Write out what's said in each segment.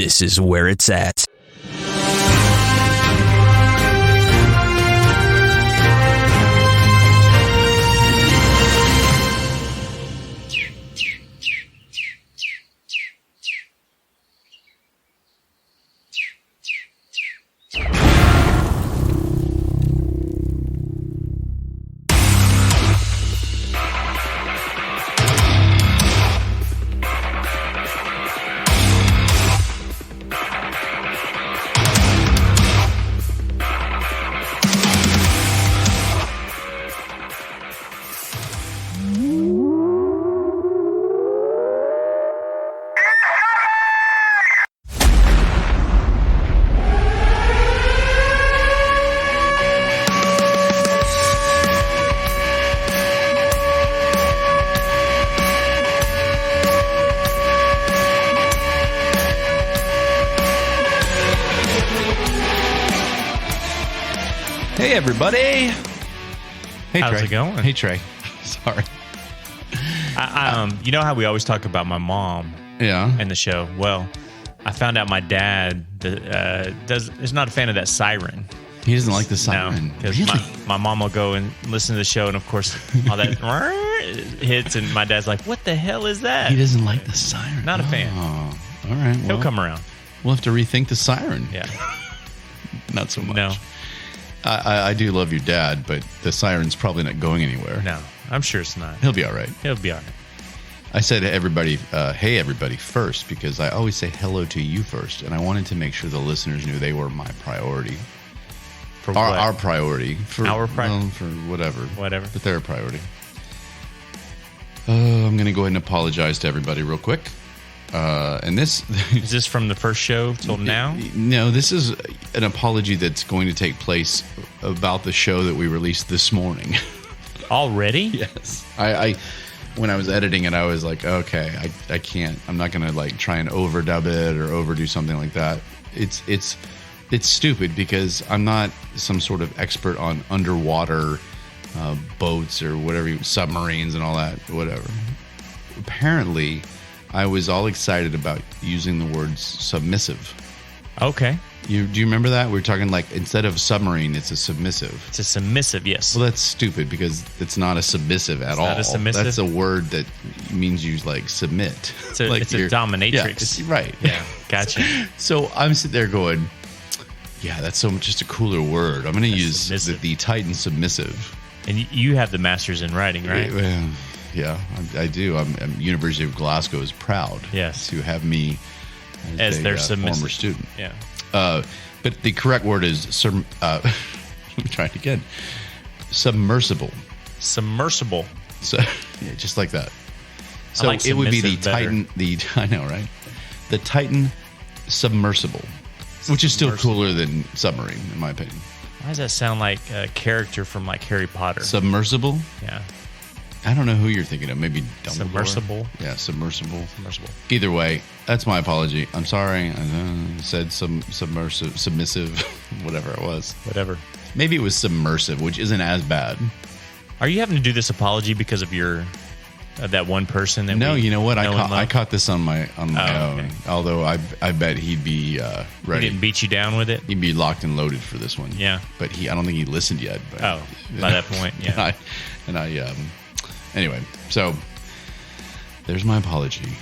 This is where it's at. Hey, everybody. Hey, How's Trey. it going? Hey, Trey. Sorry. You know how we always talk about my mom Yeah. in the show? Well, I found out my dad is not a fan of that siren. He doesn't like the siren. No, because Really? my mom will go and listen to the show, and of course, all that hits, and my dad's like, "What the hell is that?" He doesn't like the siren. Not a fan. Oh, all right. Well, He'll come around. We'll have to rethink the siren. Yeah. Not so much. No, I do love your dad, but the siren's probably not going anywhere. no, I'm sure it's not. He'll be all right. He'll be all right. I said to everybody, hey, everybody first, because I always say hello to you first. And I wanted to make sure the listeners knew they were my priority. For what? Our priority. For, Our priority? well, for whatever. Whatever. But they're a priority. I'm going to go ahead and apologize to everybody real quick. And this... Is this from the first show till now? No, this is an apology that's going to take place about the show that we released this morning. Already? Yes. I when I was editing it, I was like, okay, I can't. I'm not going to like try and overdub it or overdo something like that. It's stupid because I'm not some sort of expert on underwater boats or whatever, submarines and all that, whatever. Apparently, I was all excited about using the words submissive. Okay. Do you remember that? We were talking like instead of submarine, it's a submissive. It's a submissive, yes. Well, that's stupid because it's not a submissive at all. Not a submissive? That's a word that means you like submit. It's a, like it's a you're- dominatrix. Yeah, it's, right. Yeah, gotcha. So I'm sitting there going, yeah, that's so much just a cooler word. I'm going to use submissive. the Titan submissive. And you have the master's in writing, right? Well, yeah, I do. I'm University of Glasgow is proud Yes. to have me As their former submissive student. Yeah. But the correct word is let me try it again. Submersible. Submersible. So yeah, just like that. So like it would be the submissive Titan. I know, right? The Titan submersible, which is still Submersible. cooler than submarine, in my opinion. Why does that sound like a character from like Harry Potter? Submersible. Yeah. I don't know who you're thinking of. Maybe Dumbledore. Submersible. Yeah, submersible. Submersible. Either way, that's my apology. I'm sorry. I said submersive, submissive, whatever it was. Whatever. Maybe it was submersive, which isn't as bad. Are you having to do this apology because of your that one person that No, we you know what? know and I love? caught this on my Oh, own. okay. Although I bet he'd be He ready. didn't beat you down with it? He'd be locked and loaded for this one. Yeah. But I don't think he listened yet. But, Oh, by that point, yeah. Anyway, so there's my apology.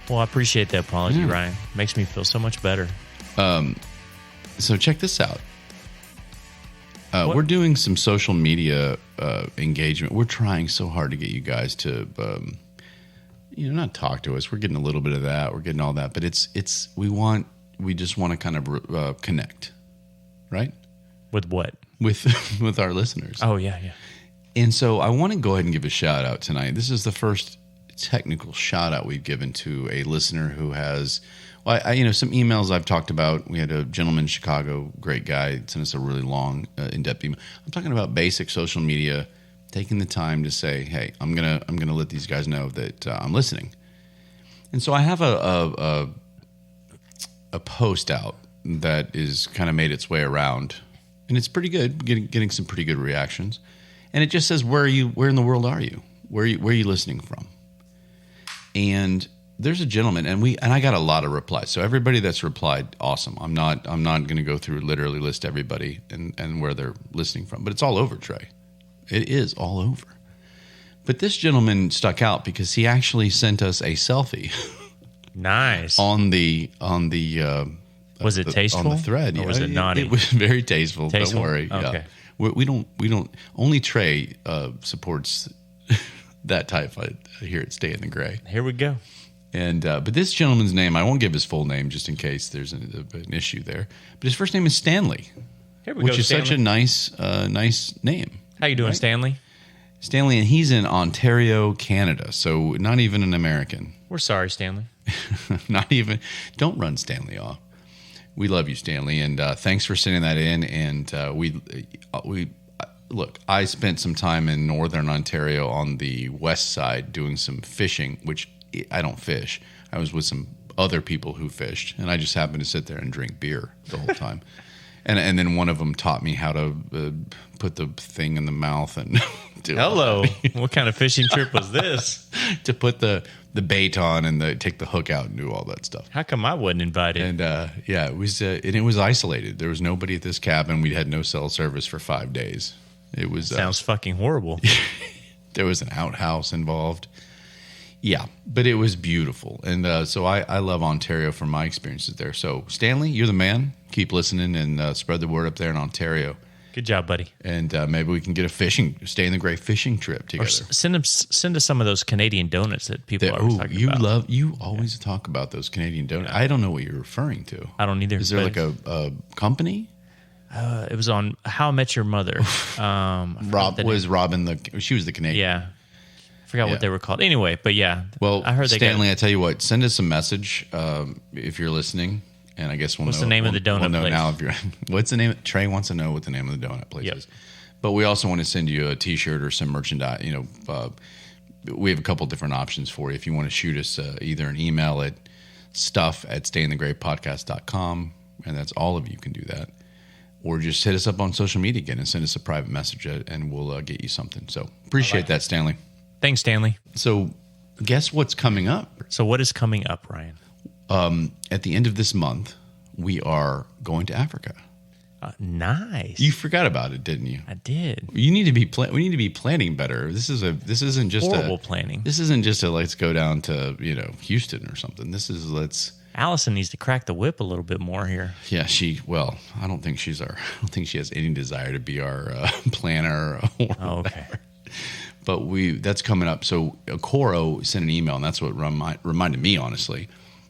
Well, I appreciate the apology, Yeah. Ryan. Makes me feel so much better. So check this out. What? We're doing some social media engagement. We're trying so hard to get you guys to, not talk to us. We're getting a little bit of that. We're getting all that, but we just want to kind of connect, right? With what? With our listeners. Oh, yeah, yeah. And so I want to go ahead and give a shout out tonight. This is the first technical shout out we've given to a listener who has, some emails I've talked about. We had a gentleman in Chicago, great guy, sent us a really long, in-depth email. I'm talking about basic social media, taking the time to say, hey, I'm gonna let these guys know that I'm listening. And so I have a post out that is kind of made its way around, and it's pretty good, getting some pretty good reactions. And it just says, where in the world are you? Where are you listening from? And there's a gentleman, and I got a lot of replies. So everybody that's replied, awesome. I'm not going to go through literally list everybody and where they're listening from, but it's all over, Trey. It is all over. But this gentleman stuck out because he actually sent us a selfie. Nice. on the was it tasteful? On the thread. Or was it naughty? It was very tasteful. Tasteful? Don't worry. Okay. Yeah. We don't. Only Trey supports that type here at Stay in the Gray. Here we go. And but this gentleman's name, I won't give his full name just in case there's an issue there. But his first name is Stanley, Here we which go, is Stanley. such a nice name. How you doing, right? Stanley? Stanley, and he's in Ontario, Canada, so not even an American. We're sorry, Stanley. Not even. Don't run Stanley off. We love you, Stanley, and thanks for sending that in. And we look. I spent some time in northern Ontario on the west side doing some fishing, which I don't fish. I was with some other people who fished, and I just happened to sit there and drink beer the whole time. And then one of them taught me how to put the thing in the mouth and do Hello. What kind of fishing trip was this? to put the bait on and take the hook out and do all that stuff. How come I wasn't invited? And it was isolated. There was nobody at this cabin. We had no cell service for 5 days. It was Sounds fucking horrible. there was an outhouse involved. Yeah, but it was beautiful. And so I love Ontario from my experiences there. So, Stanley, you're the man. Keep listening and spread the word up there in Ontario. Good job, buddy. And maybe we can get a Stay in the Gray fishing trip together. Or send us some of those Canadian donuts that people are talking about. You always talk about those Canadian donuts. I don't know what you're referring to. I don't either. Is there like a company? It was on How I Met Your Mother. She was the Canadian. Yeah. I forgot what they were called. Anyway, but yeah. Well, I heard Stanley, I tell you what, send us a message if you're listening. And I guess what's the name of the donut know place? Now if you're, what's the name? Trey wants to know what the name of the donut place is. But we also want to send you a T-shirt or some merchandise. We have a couple different options for you. If you want to shoot us either an email at stuff@stayinthegraypodcast.com, and that's all of you can do that. Or just hit us up on social media again and send us a private message, and we'll get you something. So appreciate that, Stanley. Thanks, Stanley. So guess what's coming up? So what is coming up, Ryan? At the end of this month, we are going to Africa. Nice. You forgot about it, didn't you? I did. You need to be we need to be planning better. This isn't just horrible planning. This isn't just a let's go down to Houston or something. This is Allison needs to crack the whip a little bit more here. Yeah, I don't think she has any desire to be our planner or okay. But that's coming up. So Coro sent an email, and that's what reminded me, honestly.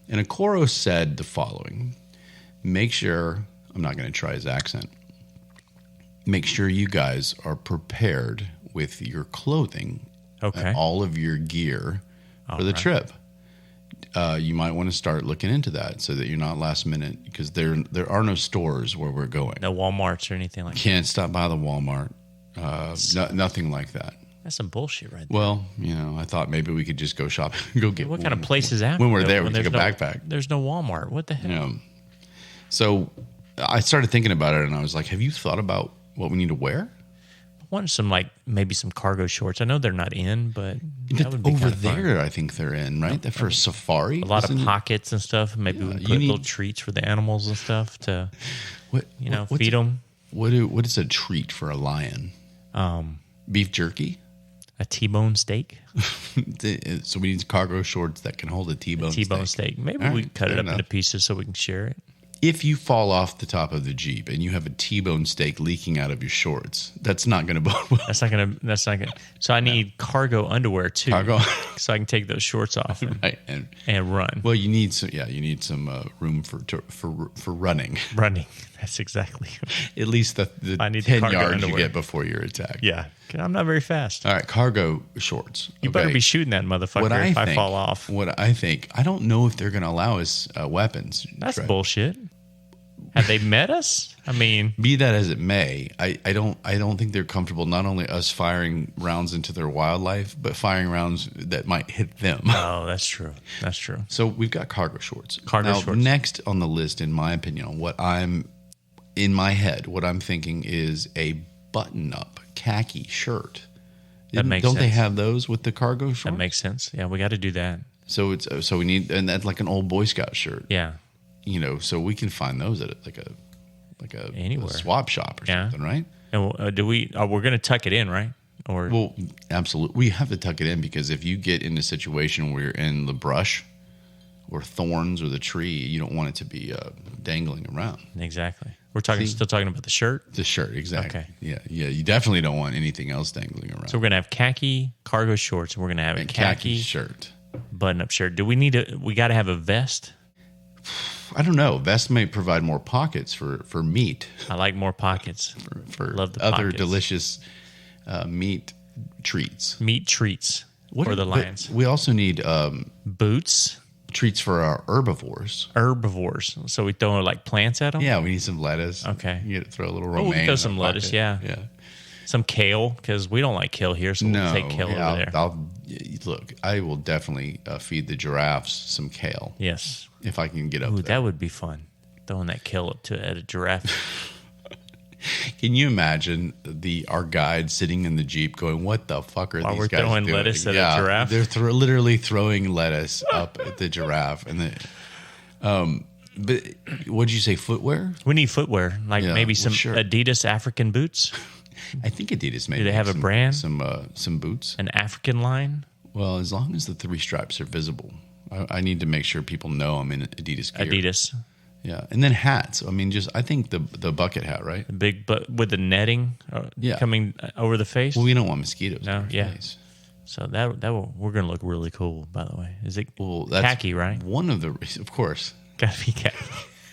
And Coro said the following: make sure, I'm not going to try his accent, make sure you guys are prepared with your clothing, and all of your gear for the trip. You might want to start looking into that so that you're not last minute, because there are no stores where we're going. No Walmarts or anything like that. Can't stop by the Walmart. Nothing like that. That's some bullshit right there. Well, I thought maybe we could just go shop, go get. What kind of place is that? When we're there, we take a backpack. There's no Walmart. What the hell? So I started thinking about it, and I was like, "Have you thought about what we need to wear?" I want maybe some cargo shorts. I know they're not in, but that would be over kind of there. fun. I think they're in, right? They're for safari. A lot of pockets and stuff. Maybe we put little treats for the animals and stuff to, feed them. What is a treat for a lion? Beef jerky. A T-bone steak. So we need cargo shorts that can hold a T-bone steak. Maybe we cut it up into pieces so we can share it. If you fall off the top of the Jeep and you have a T-bone steak leaking out of your shorts, that's not going to bode well. That's not going to. So I need cargo underwear too. So I can take those shorts off and run. Well, you need some room for running. Running. That's exactly. At least the 10 yards you get before you're attacked. Yeah. I'm not very fast. All right, cargo shorts. You better be shooting that motherfucker if I fall off. I don't know if they're going to allow us weapons. That's bullshit. Have they met us? I mean, be that as it may, I don't think they're comfortable not only us firing rounds into their wildlife, but firing rounds that might hit them. Oh, that's true. That's true. So we've got cargo shorts. Shorts. Next on the list, in my opinion, on what I'm thinking is a button-up khaki shirt. That makes sense. Don't they have those with the cargo shorts? That makes sense. Yeah, we got to do that. So we need, and that's like an old Boy Scout shirt. Yeah. So we can find those at Anywhere. a swap shop or something, right? And we're going to tuck it in, right? Well, absolutely. We have to tuck it in because if you get in a situation where you're in the brush or thorns or the tree, you don't want it to be dangling around. Exactly. We're still talking about the shirt? The shirt, exactly. Okay. Yeah. You definitely don't want anything else dangling around. So we're going to have khaki cargo shorts, and we're going to have a khaki shirt. Button-up shirt. Do we we got to have a vest? I don't know. Vest may provide more pockets for meat. I like more pockets. Love the other pockets. Delicious meat treats. Meat treats for the lions. We also need boots. Treats for our herbivores. So we throw like plants at them? Yeah, we need some lettuce. Okay. You throw a little romaine. We can throw some lettuce, yeah. Some kale, because we don't like kale here, so we'll take kale over there. Look, I will definitely feed the giraffes some kale. Yes. If I can get up there. That would be fun. Throwing that kale up at a giraffe. Can you imagine our guide sitting in the Jeep going, what the fuck are these guys doing? While we're throwing lettuce at a giraffe? They're literally throwing lettuce up at the giraffe. But what did you say, footwear? We need footwear, maybe some Adidas African boots. I think Adidas may. Do they have a brand? Some boots. An African line? Well, as long as the 3 stripes are visible. I need to make sure people know I'm in Adidas gear. Adidas. Yeah, and then hats. I mean, I think the bucket hat, right? The big, but with the netting coming over the face. Well, we don't want mosquitoes. No, face. So we're gonna look really cool. By the way, is it that's khaki? Right. One of the, of course, gotta be khaki.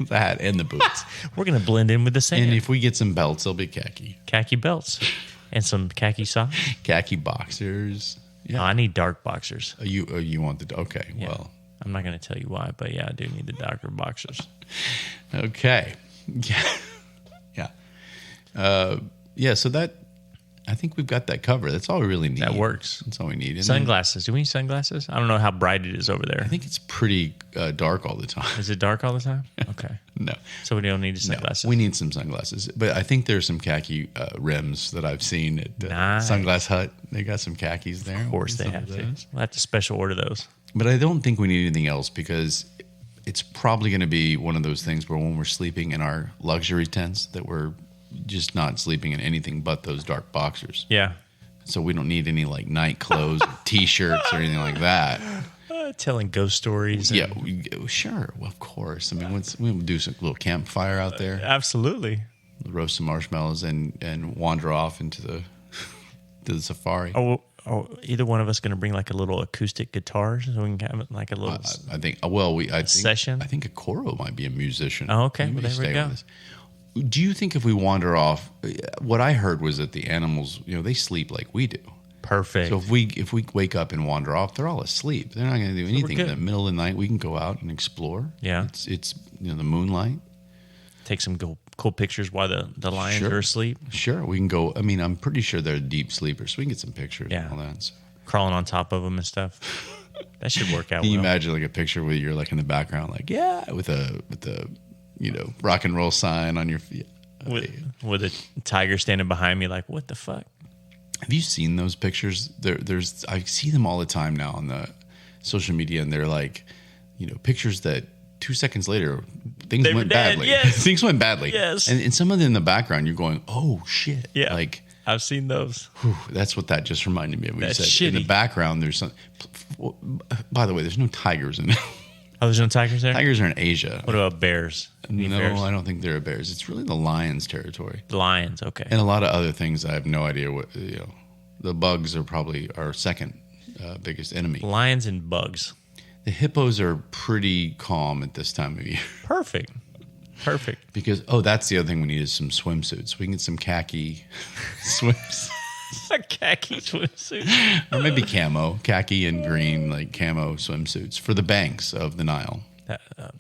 The hat and the boots. We're gonna blend in with the sand. And if we get some belts, they'll be khaki. Khaki belts, and some khaki socks. Khaki boxers. Yeah, I need dark boxers. You want the okay? Yeah. Well. I'm not going to tell you why, but yeah, I do need the darker boxers. Okay. Yeah. So I think we've got that covered. That's all we really need. That works. That's all we need. And sunglasses. Do we need sunglasses? I don't know how bright it is over there. I think it's pretty dark all the time. Is it dark all the time? Okay. No. So we don't need sunglasses. No, we need some sunglasses. But I think there's some khaki rims that I've seen at Sunglass Hut. They got some khakis there. Of course they have to. We'll have to special order those. But I don't think we need anything else because it's probably going to be one of those things where when we're sleeping in our luxury tents that we're just not sleeping in anything but those dark boxers. Yeah. So we don't need any like night clothes or T-shirts or anything like that. Telling ghost stories. Yeah, sure. Well, of course. I mean, we'll do some little campfire out there. Absolutely. Roast some marshmallows and wander off into the safari. Oh, either one of us going to bring like a little acoustic guitar so we can have like a little. I think. Session. I think a Coro might be a musician. Oh, okay. Well, there we go. Do you think if we wander off, what I heard was that the animals, they sleep like we do. Perfect. So if we wake up and wander off, they're all asleep. They're not going to do anything. In the middle of the night, we can go out and explore. Yeah. It's the moonlight. Take some cool pictures while the lions are asleep. Sure, we can go. I mean, I'm pretty sure they're deep sleepers, so we can get some pictures and all that. So. Crawling on top of them and stuff. That should work out. Can you imagine like a picture where you're like in the background, like with a rock and roll sign on your feet, with a tiger standing behind me, like what the fuck? Have you seen those pictures? There's I see them all the time now on the social media, and they're like, pictures that 2 seconds later things went badly. Yes. Things went badly. Yes. And some of them in the background, you're going, oh shit. Yeah. Like I've seen those. That's what that just reminded me of. That's you said shitty. In the background, there's some. By the way, there's no tigers in it. Oh, there's no tigers there? Tigers are in Asia. What about bears? Bears? I don't think there are bears. It's really the lions' territory. The lions, okay. And a lot of other things. I have no idea what. The bugs are probably our second biggest enemy. Lions and bugs. The hippos are pretty calm at this time of year. Perfect. Because that's the other thing we need is some swimsuits. We can get some khaki swimsuits. A khaki swimsuit. Or maybe camo, khaki and green, like camo swimsuits for the banks of the Nile.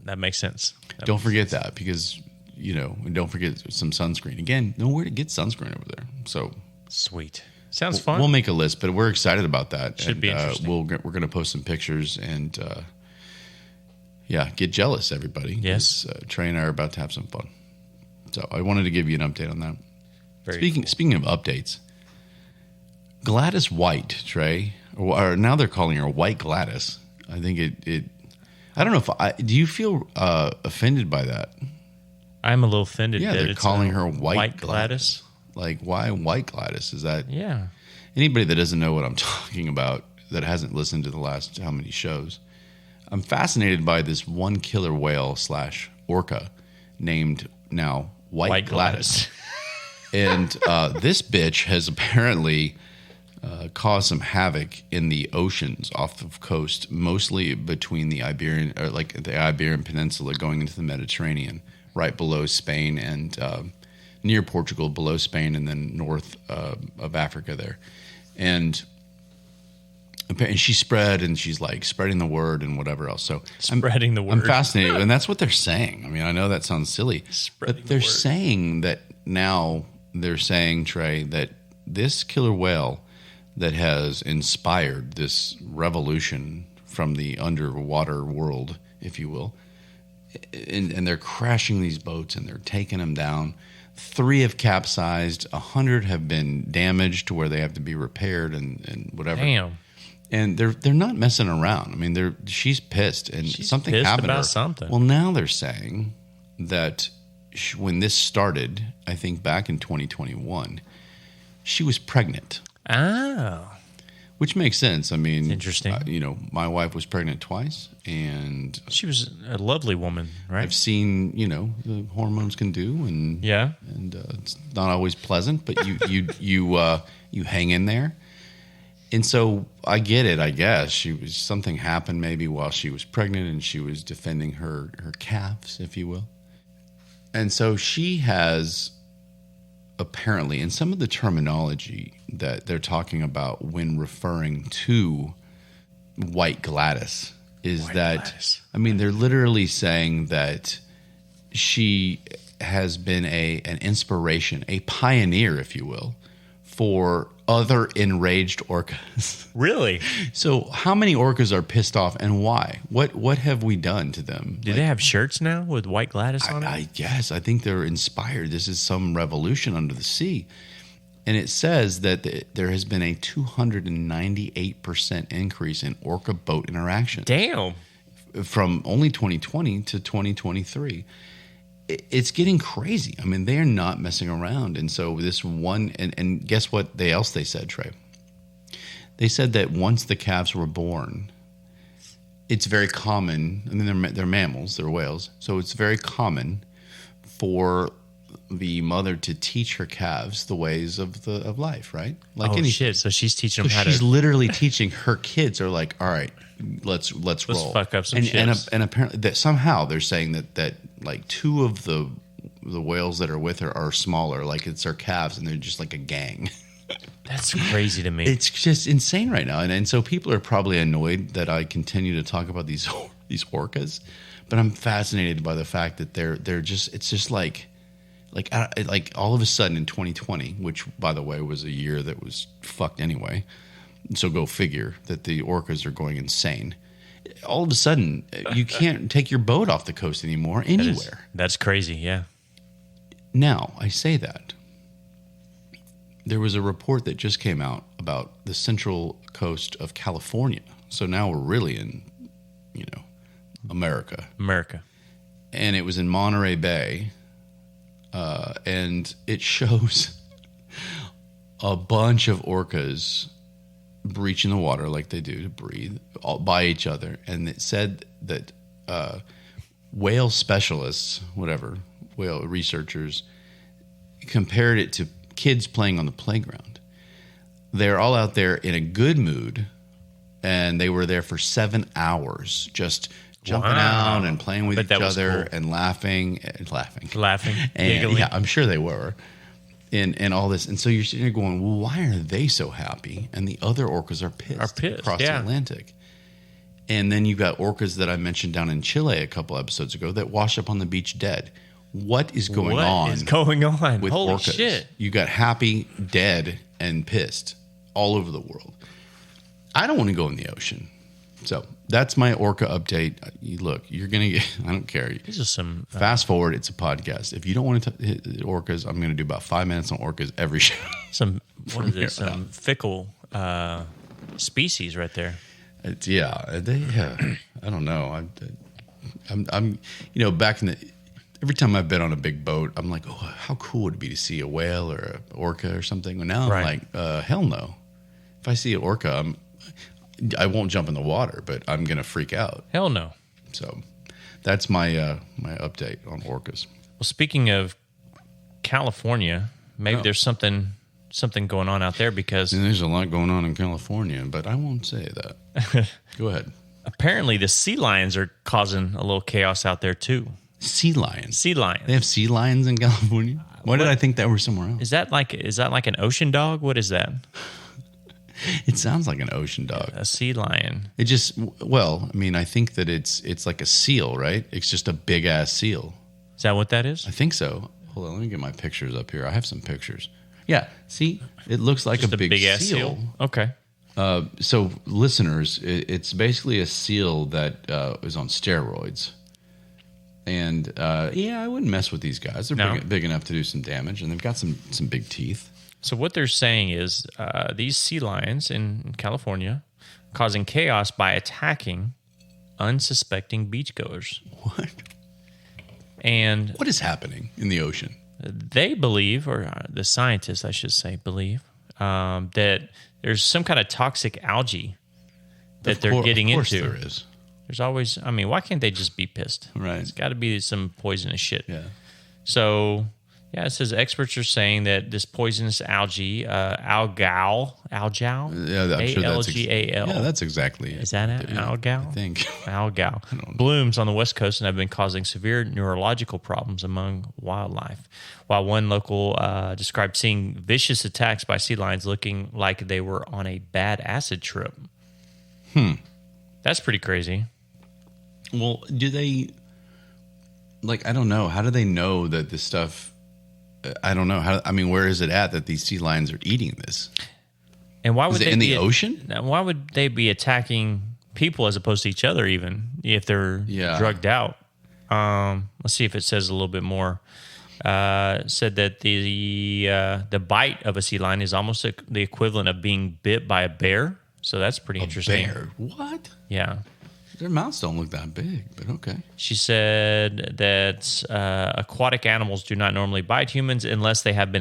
That makes sense. Don't forget that because, and don't forget some sunscreen. Again, nowhere to get sunscreen over there. So sweet. Sounds fun. We'll make a list, but we're excited about that. Should be interesting. We're going to post some pictures and, get jealous, everybody. Yes. Trey and I are about to have some fun. So I wanted to give you an update on that. Speaking of updates, Gladys White, Trey, or now they're calling her White Gladys. I think it I don't know if do you feel offended by that? I'm a little offended. Yeah, that they're it's calling her White Gladys. Like, why White Gladys? Is that... Yeah. Anybody that doesn't know what I'm talking about, that hasn't listened to the last how many shows, I'm fascinated by this one killer whale / orca named now White Gladys. And this bitch has apparently caused some havoc in the oceans off the coast, mostly between the Iberian Peninsula going into the Mediterranean, right below Spain and near Portugal, below Spain, and then north of Africa there. And she spread, and she's like spreading the word and whatever else. So spreading the word. I'm fascinated, and that's what they're saying. I mean, I know that sounds silly, but they're saying that now. They're saying, Trey, that this killer whale that has inspired this revolution from the underwater world, if you will, and they're crashing these boats and they're taking them down. 3 have capsized, 100 have been damaged to where they have to be repaired and whatever. Damn. And they're not messing around. I mean, she's pissed, and something happened about to her. Something. Well, now they're saying that when this started, I think back in 2021, she was pregnant. Oh. Which makes sense. I mean, interesting. My wife was pregnant twice, and she was a lovely woman, right? I've seen, the hormones can do, and it's not always pleasant, but you hang in there. And so I get it, I guess. Something happened maybe while she was pregnant, and she was defending her calves, if you will. And so she has apparently, in some of the terminology that they're talking about when referring to White Gladys, I mean, they're literally saying that she has been an inspiration, a pioneer, if you will, for other enraged orcas. Really? So how many orcas are pissed off, and why? What have we done to them? Do they have shirts now with White Gladys on it? I guess. I think they're inspired. This is some revolution under the sea. And it says that there has been a 298% increase in orca boat interaction. Damn. From only 2020 to 2023. It's getting crazy. I mean, they're not messing around. And so this one, and guess what else they said, Trey? They said that once the calves were born, it's very common. I mean, they're mammals, they're whales. So it's very common for the mother to teach her calves the ways of life, right? Like shit. So she's teaching them how to... She's literally teaching her kids are like, all right, let's roll. Let's fuck up some shit. And apparently that somehow they're saying that like 2 of the whales that are with her are smaller, like it's her calves, and they're just like a gang. That's crazy to me. It's just insane right now, and so people are probably annoyed that I continue to talk about these orcas, but I'm fascinated by the fact that they're just, it's just like all of a sudden in 2020, which by the way was a year that was fucked anyway. So go figure that the orcas are going insane. All of a sudden, you can't take your boat off the coast anymore anywhere. That's crazy, yeah. Now, I say that. There was a report that just came out about the central coast of California. So now we're really in, America. And it was in Monterey Bay. And it shows a bunch of orcas breaching the water like they do to breathe all by each other. And it said that whale specialists, whale researchers, compared it to kids playing on the playground. They're all out there in a good mood, and they were there for 7 hours just jumping out and playing with each other, cool. And laughing. And giggling. Yeah, I'm sure they were. And all this. And so you're sitting there going, well, why are they so happy? And the other orcas are pissed across the Atlantic. And then you've got orcas that I mentioned down in Chile a couple episodes ago that wash up on the beach dead. What is going on? What is going on? With Holy orcas? Shit. You got happy, dead, and pissed all over the world. I don't want to go in the ocean. So that's my orca update. Look, you're going to get, I don't care. These are some... Fast forward, it's a podcast. If you don't want to hit orcas, I'm going to do about 5 minutes on orcas every show. Some fickle species right there. I don't know. I'm back in the. Every time I've been on a big boat, I'm like, oh, how cool would it be to see a whale or a orca or something? And now I'm like, hell no. If I see an orca, I won't jump in the water, but I'm gonna freak out. Hell no. So that's my my update on orcas. Well, speaking of California, maybe there's something going on out there because there's a lot going on in California, but I won't say that. Go ahead. Apparently, the sea lions are causing a little chaos out there too. Sea lions. Sea lions. They have sea lions in California. Why did I think that were somewhere else? Is that like an ocean dog? What is that? It sounds like an ocean dog. A sea lion. It just I think that it's like a seal, right? It's just a big ass seal. Is that what that is? I think so. Hold on, let me get my pictures up here. I have some pictures. Yeah, see, it looks like just a big ass seal. Okay. So listeners, it's basically a seal that is on steroids. And I wouldn't mess with these guys. They're big enough to do some damage, and they've got some big teeth. So what they're saying is these sea lions in California causing chaos by attacking unsuspecting beachgoers. What? And what is happening in the ocean? They believe, or the scientists, I should say, believe that there's some kind of toxic algae that they're getting into. Of course there is. There's always, why can't they just be pissed? Right. It's got to be some poisonous shit. Yeah. So, it says experts are saying that this poisonous algae, algal. Yeah, I'm sure ALGAL. Yeah, that's exactly it. Is that it? Algal? I think. Algal. Blooms on the West Coast and have been causing severe neurological problems among wildlife. While one local described seeing vicious attacks by sea lions looking like they were on a bad acid trip. That's pretty crazy. Well, do they, I don't know. How do they know that this stuff, I don't know. Where is it at that these sea lions are eating this? And why would is it in the ocean? Why would they be attacking people as opposed to each other even if they're drugged out? Let's see if it says a little bit more. Said that the bite of a sea lion is almost the equivalent of being bit by a bear. So that's pretty interesting. Bear? What? Yeah. Their mouths don't look that big, but okay. She said that aquatic animals do not normally bite humans unless they have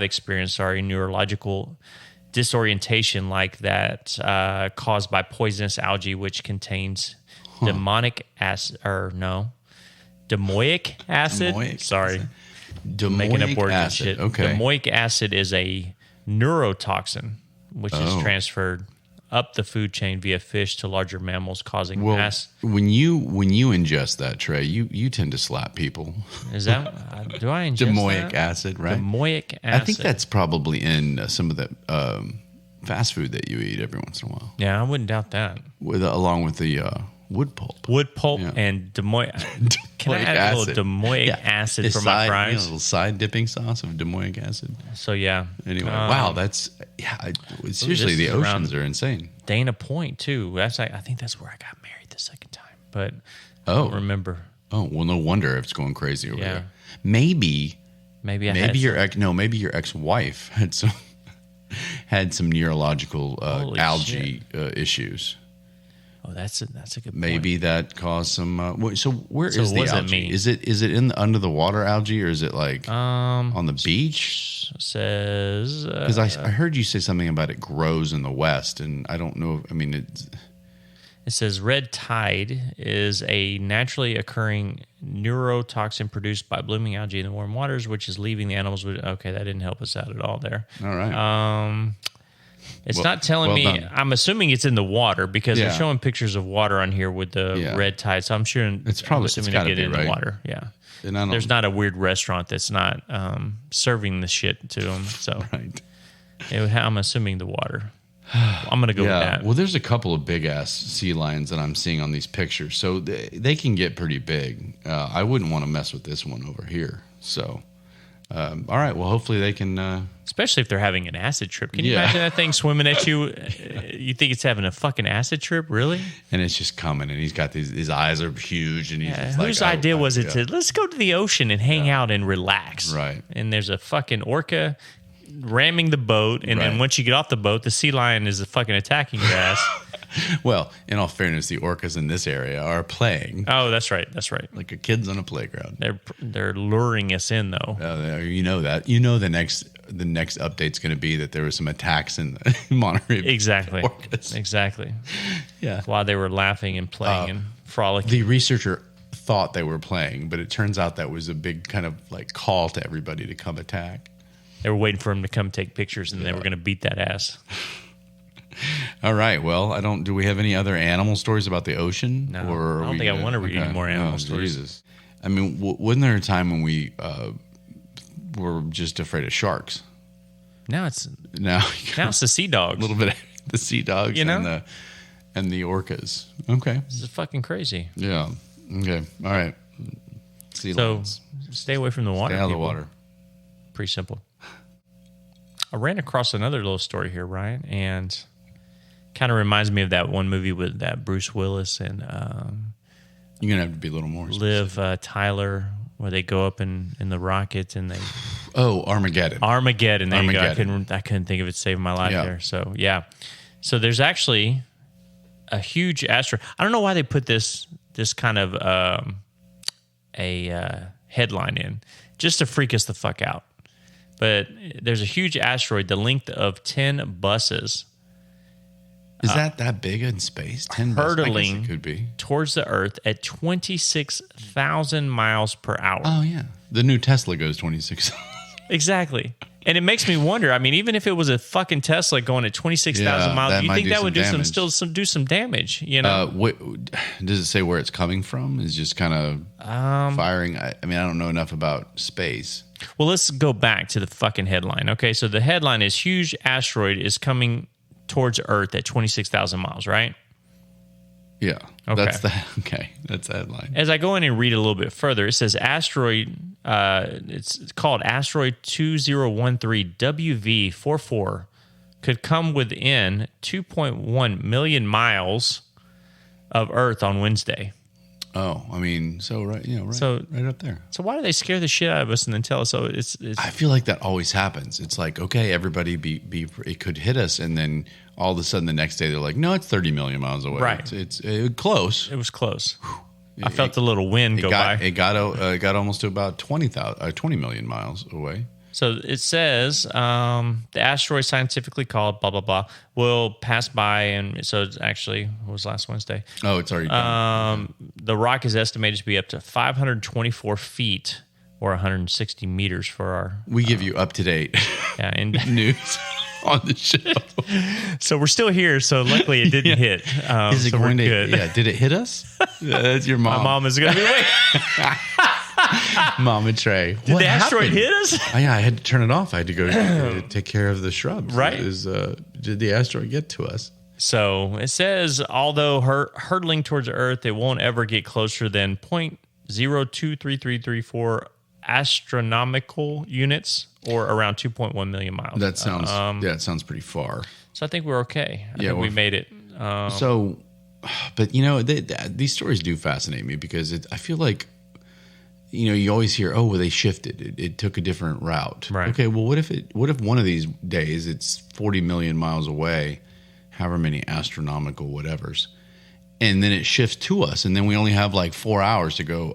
experienced neurological disorientation like that caused by poisonous algae, which contains domoic acid. Sorry, making up words and shit. Okay. Domoic acid is a neurotoxin, which is transferred up the food chain via fish to larger mammals, causing mass. When you ingest that, Trey, you tend to slap people. Is that? Do I ingest domoic acid? Right. Domoic acid. I think that's probably in some of the fast food that you eat every once in a while. Yeah, I wouldn't doubt that. Along with the wood pulp. Wood pulp and domoic. Can I add a little domoic acid for my fries? A little side dipping sauce of domoic acid. So yeah. Anyway, wow, that's seriously the oceans are insane. Dana Point too. I think that's where I got married the second time, but I don't remember. Oh well, no wonder if it's going crazy over there. Maybe your ex-wife had some neurological algae issues. Oh, that's a good point. Maybe that caused some. So where is the algae? Is it in the under the water algae, or is it on the beach? Says because I heard you say something about it grows in the West, and I don't know. It says red tide is a naturally occurring neurotoxin produced by blooming algae in the warm waters, which is leaving the animals. Okay, that didn't help us out at all there. All right. It's not telling me. Done. I'm assuming it's in the water because they're showing pictures of water on here with the red tide. So I'm sure it's probably assuming they get it in the water. Yeah. There's not a weird restaurant that's not serving the shit to them. So I'm assuming the water. I'm going to go with that. Well, there's a couple of big ass sea lions that I'm seeing on these pictures. So they can get pretty big. I wouldn't want to mess with this one over here. So. All right. Well, hopefully they can. Especially if they're having an acid trip. Can you imagine that thing swimming at you? You think it's having a fucking acid trip, really? And it's just coming, and he's got his eyes are huge, and he's just whose idea was it to let's go to the ocean and hang out and relax? Right. And there's a fucking orca ramming the boat, and then once you get off the boat, the sea lion is fucking attacking your ass. Well, in all fairness, the orcas in this area are playing. Oh, that's right. Like a kids on a playground. They're luring us in, though. You know that. You know the next update's going to be that there was some attacks in the Monterey. Exactly. Orcas. Exactly. Yeah. While they were laughing and playing and frolicking. The researcher thought they were playing, but it turns out that was a big kind of like call to everybody to come attack. They were waiting for him to come take pictures, and they were going to beat that ass. All right. Well, do we have any other animal stories about the ocean? No, I don't think I want to read any more animal stories. Jesus. I mean, wasn't there a time when we were just afraid of sharks? Now it's the sea dogs. A little bit of the sea dogs, and the orcas. Okay. This is fucking crazy. Yeah. Okay. All right. Sea lions. Stay away from the water. Stay out of the water. Pretty simple. I ran across another little story here, Ryan, and kind of reminds me of that one movie with that Bruce Willis and you're gonna have to be a little more specific. Liv Tyler, where they go up in the rocket and they Armageddon. There you go. I couldn't think of it. Saving my life there. So so there's actually a huge asteroid. I don't know why they put this kind of a headline in just to freak us the fuck out. But there's a huge asteroid the length of 10 buses. Is that big in space? 10 hurtling I guess it could be towards the Earth at 26,000 miles per hour. Oh yeah, the new Tesla goes 26. Exactly, and it makes me wonder. I mean, even if it was a fucking Tesla going at 26,000 miles, you think that would do some damage? You know? Does it say where it's coming from? Is just kind of firing? I mean, I don't know enough about space. Well, let's go back to the fucking headline. Okay, so the headline is huge asteroid is coming towards Earth at 26,000 miles, right? Yeah. Okay. That's the headline. As I go in and read a little bit further, it says asteroid, it's called asteroid 2013 WV44 could come within 2.1 million miles of Earth on Wednesday. Oh, I mean, right up there. So why do they scare the shit out of us and then tell us? So it's I feel like that always happens. It's like, okay, everybody it could hit us, and then all of a sudden the next day they're like, no, it's 30 million miles away. Right. It's close. It was close. I felt the little wind go by. It got almost to about 20 million miles away. So it says the asteroid, scientifically called blah, blah, blah, will pass by. And so it's actually, what was last Wednesday? Oh, it's already done. The rock is estimated to be up to 524 feet or 160 meters for our... We give you up-to-date news on the show. So we're still here. So luckily it didn't hit. Is it going to... good. Yeah, did it hit us? That's your mom. My mom is going to be waiting. Mom and Trey. Did the asteroid hit us? Yeah, I had to turn it off. I had to go take care of the shrubs. Right. Did the asteroid get to us? So it says, although hurtling towards the Earth, it won't ever get closer than 0.023334 astronomical units, or around 2.1 million miles. That sounds it sounds pretty far. So I think we're okay. I think we made it. But these stories do fascinate me because I feel like, you always hear, oh, well, they shifted. It took a different route. Right. Okay, well, what if one of these days it's 40 million miles away, however many astronomical whatevers, and then it shifts to us, and then we only have like 4 hours to go.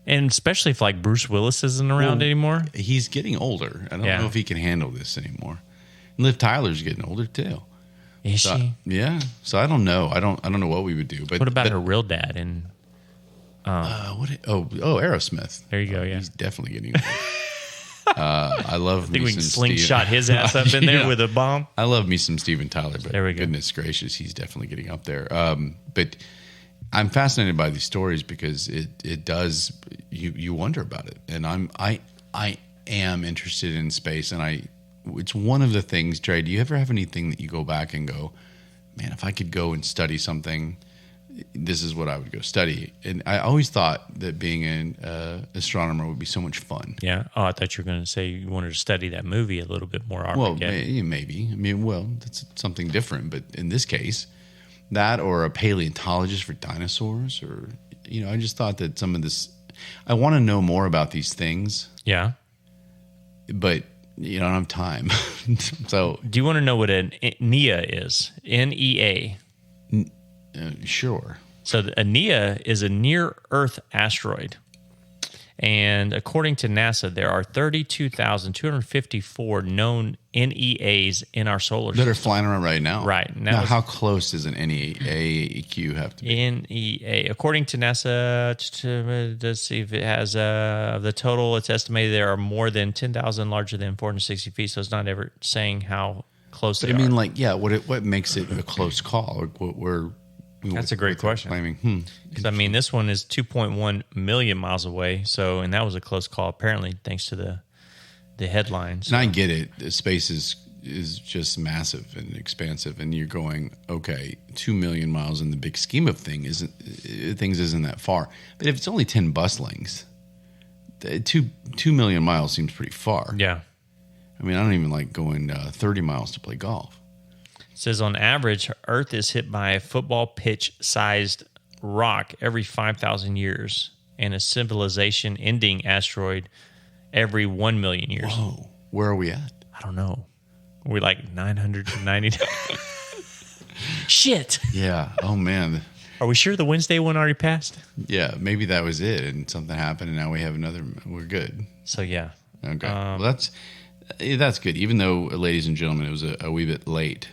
And especially if like Bruce Willis isn't around anymore. He's getting older. I don't know if he can handle this anymore. And Liv Tyler's getting older too. Is she? Yeah. So I don't know. I don't know what we would do. But what about her real dad? And Aerosmith. There you go. Yeah, he's definitely getting older. I love. I think we can slingshot his ass up in there with a bomb. I love me some Steven Tyler, but there we go. Goodness gracious, he's definitely getting up there. But I'm fascinated by these stories because it does you wonder about it, and I am interested in space, and it's one of the things. Trey, do you ever have anything that you go back and go, man, if I could go and study something, this is what I would go study? And I always thought that being an astronomer would be so much fun. Yeah. Oh, I thought you were going to say you wanted to study that movie a little bit more. Armageddon. Well, maybe. I mean, that's something different. But in this case, that or a paleontologist for dinosaurs, or I just thought that some of this. I want to know more about these things. Yeah. But you don't have time. So, do you want to know what an NEA is? NEA. Sure. So a NEA is a near-Earth asteroid. And according to NASA, there are 32,254 known NEAs in our solar system. That are flying around right now. Right. Now how close does an NEAQ have to be? NEA. According to NASA, let's see if it has of the total, it's estimated there are more than 10,000 larger than 460 feet. So it's not ever saying how close they are. I mean, like, yeah, what makes it a close call? That's a great question. Because, I mean, this one is 2.1 million miles away. So, and that was a close call, apparently, thanks to the headlines. And I get it. Space is just massive and expansive. And you're going, okay, 2 million miles in the big scheme of things isn't that far. But if it's only 10 bus lengths, 2 million miles seems pretty far. Yeah. I mean, I don't even like going 30 miles to play golf. It says on average, Earth is hit by a football pitch-sized rock every 5,000 years and a civilization-ending asteroid every 1 million years. Whoa. Where are we at? I don't know. We're like 990. Shit. Yeah. Oh, man. Are we sure the Wednesday one already passed? Yeah. Maybe that was it and something happened and now we have another. We're good. So, yeah. Okay. Well, that's good. Even though, ladies and gentlemen, it was a wee bit late.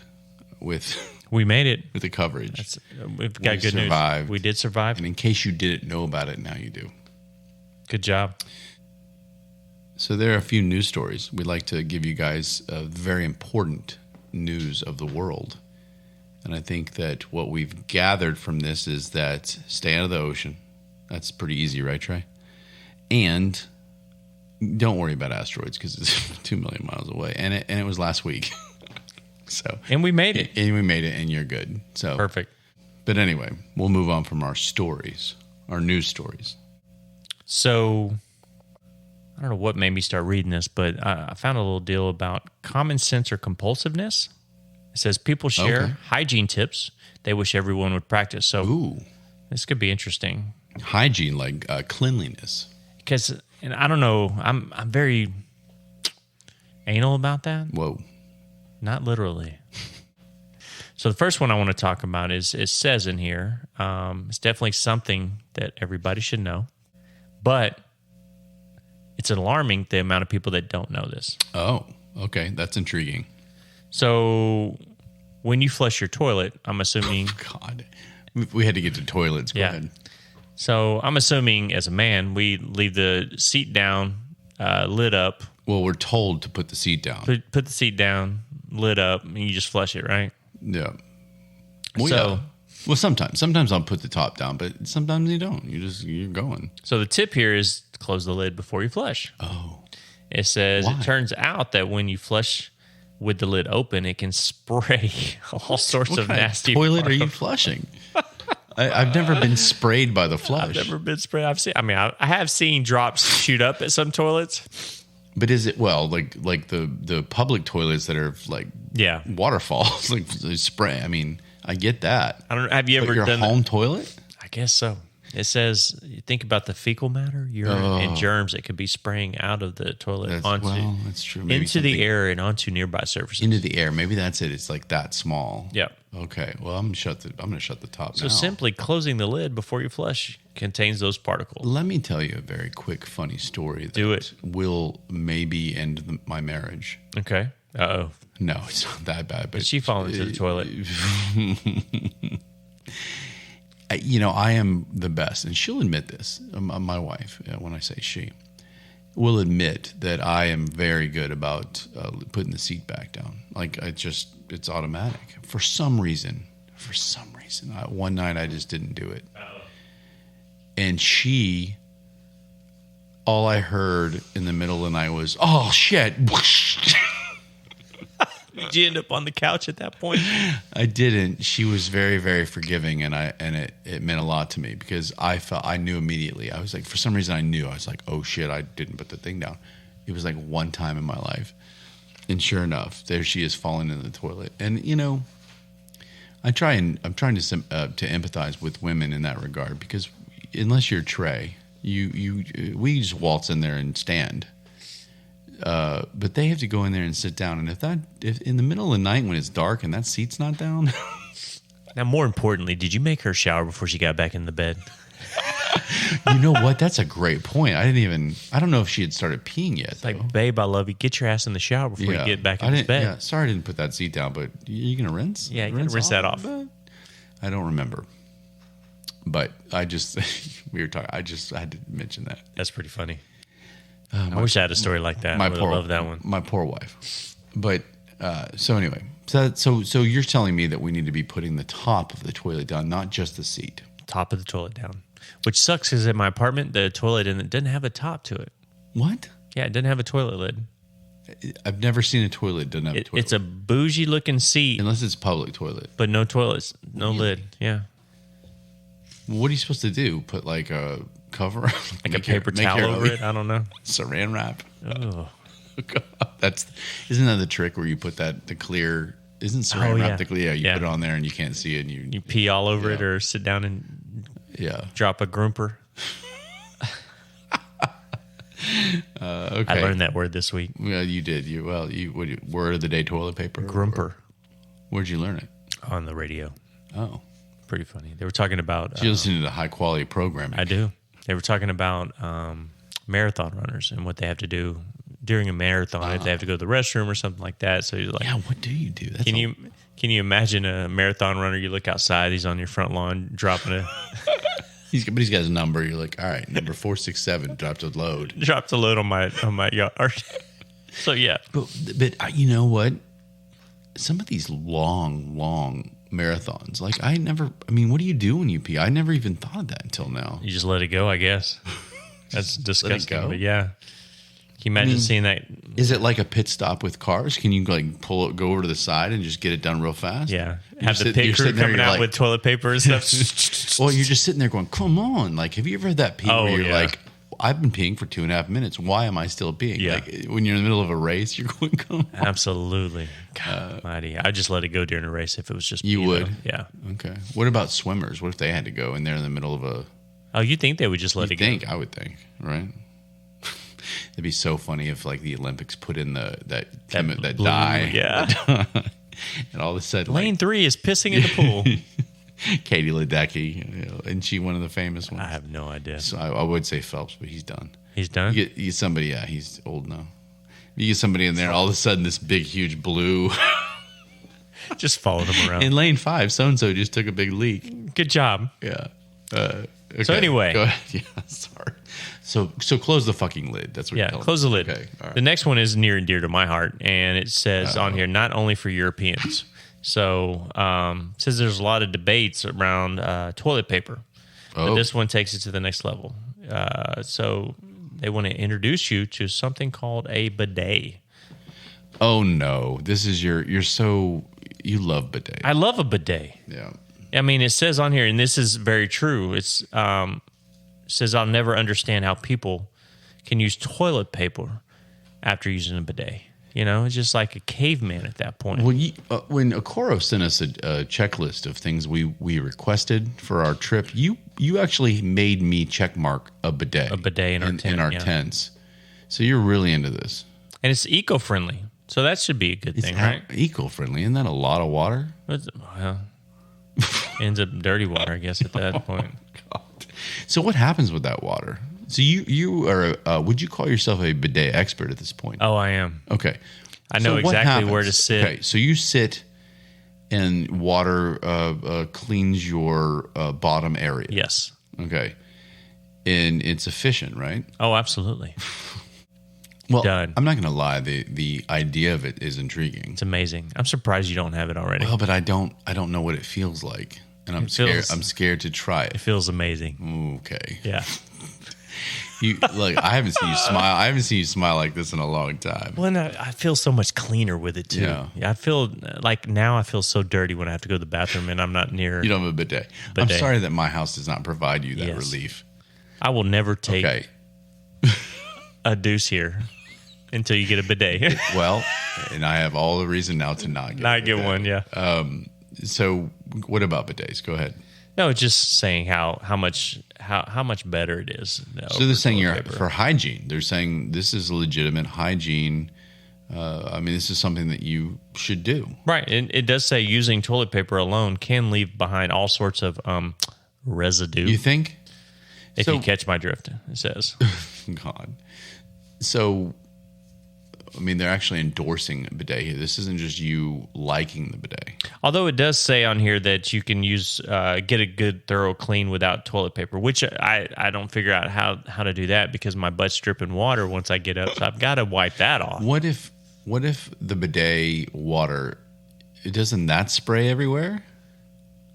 We made it with the coverage. We've got good survived. news. We did survive. And in case you didn't know about it, now you do. Good job. So there are a few news stories. We'd like to give you guys very important news of the world. And I think that what we've gathered from this is that stay out of the ocean. That's pretty easy, right, Trey? And don't worry about asteroids because it's 2 million miles away. And it was last week. And we made it. And you're good. So perfect. But anyway, we'll move on from our stories, our news stories. So I don't know what made me start reading this, but I found a little deal about common sense or compulsiveness. It says people share hygiene tips they wish everyone would practice. So this could be interesting. Hygiene, like cleanliness. Because, and I don't know, I'm very anal about that. Whoa. Not literally. So the first one I want to talk about is it says in here, it's definitely something that everybody should know, but it's alarming the amount of people that don't know this. Oh, okay. That's intriguing. So when you flush your toilet, I'm assuming... Oh, God. We had to get to toilets. Go ahead. So I'm assuming as a man, we leave the seat down, lid up. Well, we're told to put the seat down. Put the seat down, lid up, and you just flush it, right? Yeah. Well, well, sometimes I'll put the top down, but sometimes you don't. You're going. So the tip here is close the lid before you flush. Oh. It says it turns out that when you flush with the lid open, it can spray all sorts of nasty. What toilet are you flushing? I've never been sprayed by the flush. I've never been sprayed. I have seen drops shoot up at some toilets. But is it like the public toilets that are like waterfalls like spray? I mean, I get that. I don't know. Have you ever done your home toilet? I guess so. It says think about the fecal matter, urine, and germs that could be spraying out of the toilet that's true. Maybe into the air and onto nearby surfaces. Into the air. Maybe that's it. It's like that small. Yeah. Okay. Well, I'm gonna shut the top. So simply closing the lid before you flush contains those particles. Let me tell you a very quick, funny story. That will maybe end my marriage. Okay. Uh-oh. No, it's not that bad. But did she fall into the toilet? I am the best, and she'll admit this. My wife, when I say she, will admit that I am very good about putting the seat back down. Like it's automatic. For some reason, one night I just didn't do it, and all I heard in the middle of the night was, "Oh shit!" Did you end up on the couch at that point? I didn't. She was very, very forgiving, and it meant a lot to me because I knew immediately. I was like, for some reason, I knew. I was like, oh shit, I didn't put the thing down. It was like one time in my life, and sure enough, there she is falling in the toilet. And I'm trying to empathize with women in that regard because unless you're Trey, we just waltz in there and stand. but they have to go in there and sit down. And if in the middle of the night when it's dark and that seat's not down. Now, more importantly, did you make her shower before she got back in the bed? You know what? That's a great point. I don't know if she had started peeing yet. It's like, babe, I love you. Get your ass in the shower before you get back in the bed. Yeah, sorry I didn't put that seat down, but you going to rinse? Yeah, you rinse that off. I don't remember. But I just, we were talking, I had to mention that. That's pretty funny. I wish I had a story like that. I love that one. My poor wife. But, so anyway, so you're telling me that we need to be putting the top of the toilet down, not just the seat. Top of the toilet down. Which sucks because in my apartment, the toilet didn't have a top to it. What? Yeah, it didn't have a toilet lid. I've never seen a toilet that doesn't have a toilet. It's a bougie looking seat. Unless it's public toilet. But no toilets, no lid. Yeah. What are you supposed to do? Put like a cover? Like a paper towel over it? I don't know. Saran wrap? Oh. Isn't that the trick where you put the clear... Isn't saran wrap the clear? Yeah, you put it on there and you can't see it. And you pee all over it or sit down and drop a grumper. Okay. I learned that word this week. Well, you did. Word of the day: toilet paper. Grumper. Where'd you learn it? On the radio. Oh, pretty funny. They were talking about. You listen to high quality programming. I do. They were talking about marathon runners and what they have to do during a marathon if they have to go to the restroom or something like that. So you're like, what do you do? Can you imagine a marathon runner? You look outside, he's on your front lawn dropping a. He's got his number. You're like, all right, number 467 dropped a load. Dropped a load on my yard. So yeah, but you know what? Some of these long marathons, like what do you do when you pee? I never even thought of that until now. You just let it go, I guess. That's disgusting. But yeah. Can you imagine seeing that? Is it like a pit stop with cars? Can you like go over to the side and just get it done real fast? Yeah. Have the pit crew coming out with toilet paper and stuff. Well, you're just sitting there going, come on. Like, have you ever had that pee where you're like, I've been peeing for 2.5 minutes. Why am I still peeing? Yeah. Like when you're in the middle of a race, you're going, come on. Absolutely. God mighty. I'd just let it go during a race if it was just You would? Yeah. Okay. What about swimmers? What if they had to go and they're in the middle of a... Oh, you think they would just let it go? I would think, right? It'd be so funny if like the Olympics put in that dye. Yeah. And all of a sudden... Lane 3 is pissing in the pool. Katie Ledecky, isn't she one of the famous ones? I have no idea. So I would say Phelps, but he's done. He's done? You get somebody, he's old now. You get somebody in there, all of a sudden this big, huge blue... just followed him around. In lane 5, so-and-so just took a big leak. Good job. Yeah. Okay. So anyway. Go ahead. Yeah, sorry. So close the fucking lid. That's what you're telling me. Close the lid. Okay. All right. The next one is near and dear to my heart, and it says on here, not only for Europeans. So it says there's a lot of debates around toilet paper. But this one takes it to the next level. So they want to introduce you to something called a bidet. Oh, no. This is you love bidet. I love a bidet. Yeah. I mean, it says on here, and this is very true. It says, I'll never understand how people can use toilet paper after using a bidet. You know, it's just like a caveman at that point. Well, when Okoro sent us a checklist of things we requested for our trip, you actually made me checkmark a bidet. A bidet in our tents. So you're really into this. And it's eco-friendly. So that should be a good thing, right? Eco-friendly. Isn't that a lot of water? Well, ends up dirty water, I guess, at that point. God. So what happens with that water? So you are, would you call yourself a bidet expert at this point? Oh, I am. Okay. I know exactly where to sit. Okay, so you sit and water cleans your bottom area. Yes. Okay. And it's efficient, right? Oh, absolutely. Well, Done. I'm not going to lie. The idea of it is intriguing. It's amazing. I'm surprised you don't have it already. Well, but I don't know what it feels like. And I'm scared to try it. It feels amazing. Okay. Yeah. I haven't seen you smile. I haven't seen you smile like this in a long time. Well, I feel so much cleaner with it too. Yeah. I feel like now I feel so dirty when I have to go to the bathroom and I'm not near. You don't have a bidet. I'm sorry that my house does not provide you that relief. I will never take a deuce here until you get a bidet. Well, and I have all the reason now to not get one. Yeah. So what about bidets? Go ahead. No, it's just saying how much better it is. So they're saying for hygiene. They're saying this is legitimate hygiene. This is something that you should do. Right. And it does say using toilet paper alone can leave behind all sorts of residue. You think? If you catch my drift, it says. God. So, they're actually endorsing a bidet here. This isn't just you liking the bidet. Although it does say on here that you can use get a good thorough clean without toilet paper, which I don't figure out how to do that because my butt's dripping water once I get up, so I've got to wipe that off. What if the bidet water, doesn't that spray everywhere?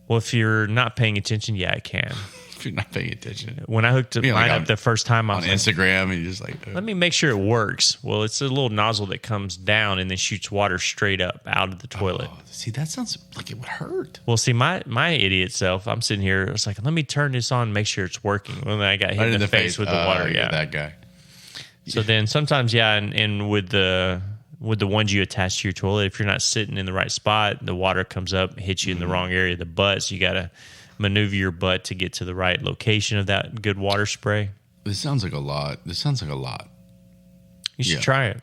Well, if you're not paying attention, yeah, it can. If you're not paying attention. When I hooked mine up the first time, I was on Instagram, and you're just like, let me make sure it works. Well, it's a little nozzle that comes down and then shoots water straight up out of the toilet. Oh, see, that sounds like it would hurt. Well, see, my idiot self, I'm sitting here, it's like, let me turn this on and make sure it's working. Well, then I got hit in the face with the water. Yeah, that guy. So then sometimes, and with the ones you attach to your toilet, if you're not sitting in the right spot, the water comes up, hits you in the wrong area of the butt, so you got to maneuver your butt to get to the right location of that good water spray. This sounds like a lot. You should try it.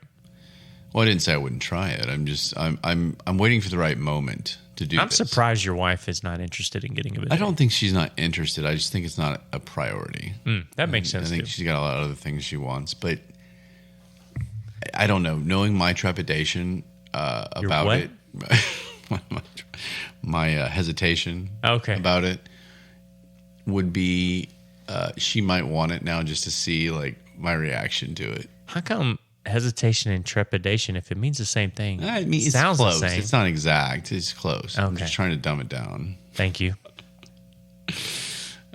Well, I didn't say I wouldn't try it. I'm waiting for the right moment to do this. I'm surprised your wife is not interested in getting a bidet. I don't think she's not interested. I just think it's not a priority. That makes sense. I think she's got a lot of other things she wants, but I don't know. Knowing my trepidation about it, my hesitation about it would be she might want it now just to see like my reaction to it. How come hesitation and trepidation if it means the same thing? It sounds close. The same. It's not exact. It's close. Okay. I'm just trying to dumb it down. Thank you.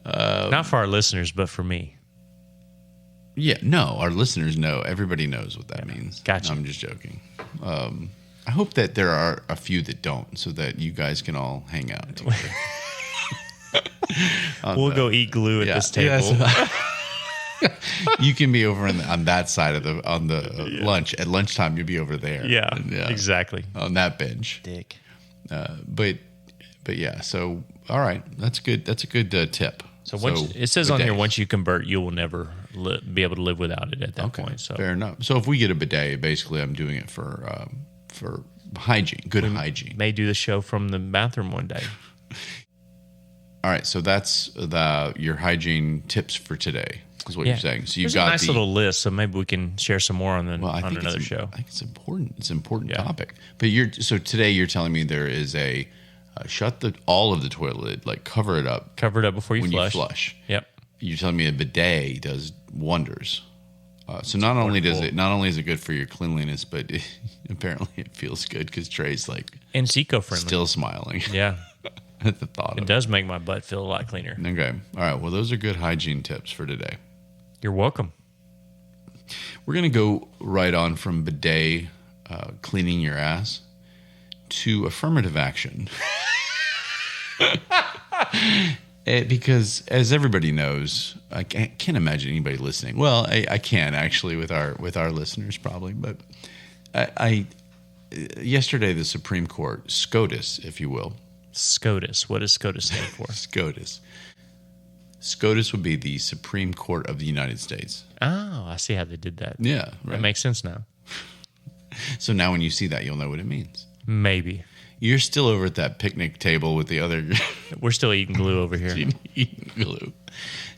Not for our listeners, but for me. Yeah, no, our listeners know. Everybody knows what that means. Gotcha. I'm just joking. I hope that there are a few that don't, so that you guys can all hang out together. We'll go eat glue at this table. You can be over on that side of the lunch. At lunchtime, you'll be over there. Yeah, exactly. On that bench. Dick. But yeah, so, all right. That's good. That's a good tip. So it says on here, once you convert, you will never be able to live without it at that point. So fair enough. So if we get a bidet, basically I'm doing it for hygiene, good hygiene. May do the show from the bathroom one day. All right, so that's your hygiene tips for today, is what you're saying. So you've got a nice little list, so maybe we can share some more on another show. I think it's important. It's an important topic. But today you're telling me there is a shut all of the toilet, like cover it up before you flush. Yep. You're telling me a bidet does wonders. So not only is it good for your cleanliness, but apparently it feels good because Trey's like and it's eco-friendly, still smiling. Yeah, at the thought. It does make my butt feel a lot cleaner. Okay, all right. Well, those are good hygiene tips for today. You're welcome. We're gonna go right on from bidet cleaning your ass to affirmative action. Because as everybody knows, I can't imagine anybody listening. Well, I can actually with our listeners probably, but yesterday the Supreme Court, SCOTUS, if you will. SCOTUS. What does SCOTUS stand for? SCOTUS. SCOTUS would be the Supreme Court of the United States. Oh, I see how they did that. Yeah, right. That makes sense now. So now when you see that, you'll know what it means. Maybe. You're still over at that picnic table with the other. We're still eating glue over here. Eating glue.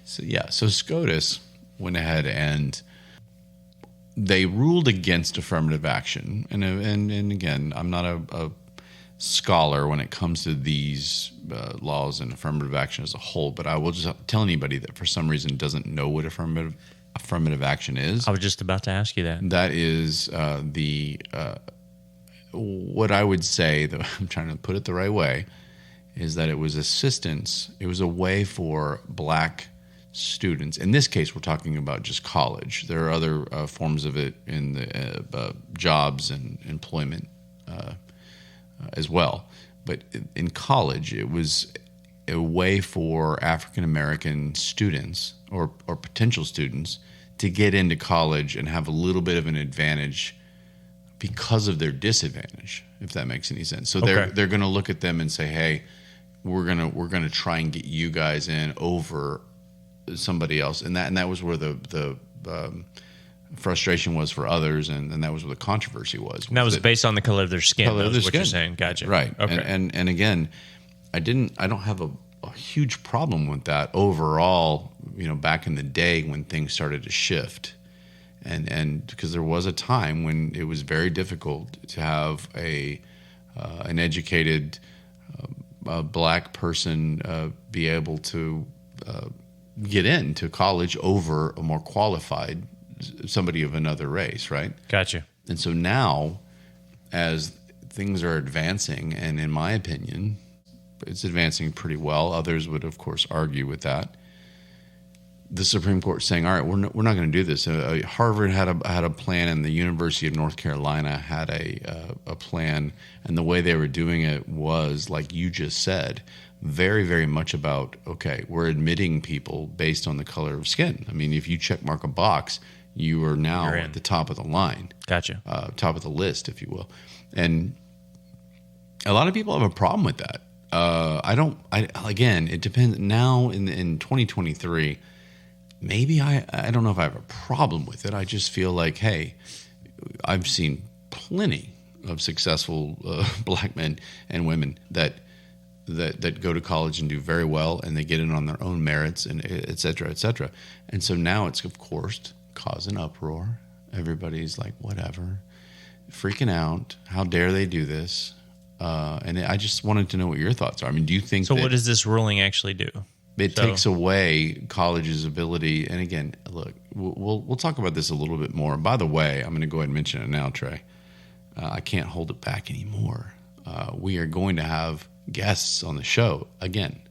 So SCOTUS went ahead and they ruled against affirmative action. And again, I'm not a scholar when it comes to these laws and affirmative action as a whole, but I will just tell anybody that for some reason doesn't know what affirmative action is. I was just about to ask you that. That is what I would say, though I'm trying to put it the right way, is that it was assistance. It was a way for black students. In this case, we're talking about just college. There are other forms of it in the jobs and employment as well. But in college, it was a way for African American students or potential students to get into college and have a little bit of an advantage because of their disadvantage, if that makes any sense. So they're going to look at them and say, hey, we're gonna try and get you guys in over somebody else, and that was where the frustration was for others, and that was where the controversy was. And that was based on the color of their skin. Color of their skin. What you're saying, gotcha. Right. Okay. And again, I don't have a huge problem with that overall. Back in the day when things started to shift, and because there was a time when it was very difficult to have an educated black person be able to get into college over a more qualified somebody of another race, right? Gotcha. And so now, as things are advancing, and in my opinion, it's advancing pretty well. Others would, of course, argue with that. The Supreme Court saying, "All right, we're not going to do this." Harvard had a plan, and the University of North Carolina had a plan, and the way they were doing it was, like you just said, very, very much about, okay, we're admitting people based on the color of skin. I mean, if you check mark a box, you are now at the top of the line. Gotcha. Top of the list, if you will. And a lot of people have a problem with that. Again, it depends. Now in 2023, maybe I don't know if I have a problem with it. I just feel like, hey, I've seen plenty of successful black men and women that go to college and do very well, and they get in on their own merits, and et cetera, et cetera. And so now it's, of course, cause an uproar. Everybody's like, whatever, freaking out. How dare they do this? And I just wanted to know what your thoughts are. I mean, do you think so? What does this ruling actually do? It takes away college's ability. And again, look, we'll talk about this a little bit more. By the way, I'm going to go ahead and mention it now, Trey. I can't hold it back anymore. We are going to have guests on the show again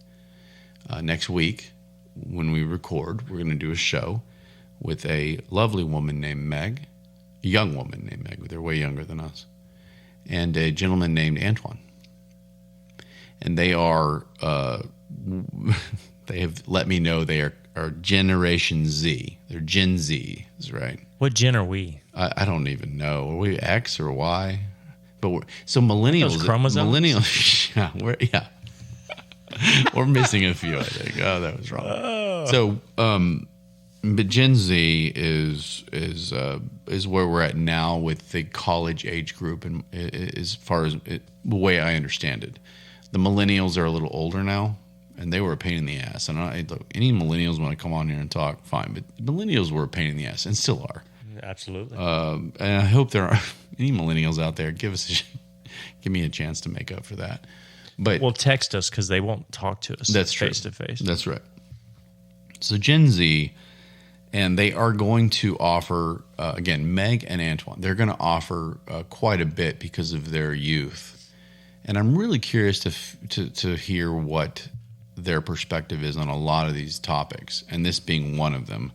next week. When we record, we're going to do a show with a lovely woman named Meg, a young woman named Meg. They're way younger than us, and a gentleman named Antoine. And they are they have let me know they are Generation Z. They're Gen Z, is right. What gen are we? I don't even know. Are we X or Y? But so millennials. Those chromosomes? Millennials. Yeah. We're missing a few, I think. Oh, that was wrong. Oh. So, but Gen Z is where we're at now with the college age group, and as far as the way I understand it, the millennials are a little older now, and they were a pain in the ass. And look, any millennials want to come on here and talk, fine, but millennials were a pain in the ass and still are. Absolutely. And I hope there are any millennials out there. Give me a chance to make up for that. But well, text us because they won't talk to us. That's true. Face to face. That's right. So Gen Z, and they are going to offer again, Meg and Antoine. They're going to offer quite a bit because of their youth, and I'm really curious to hear what their perspective is on a lot of these topics, and this being one of them.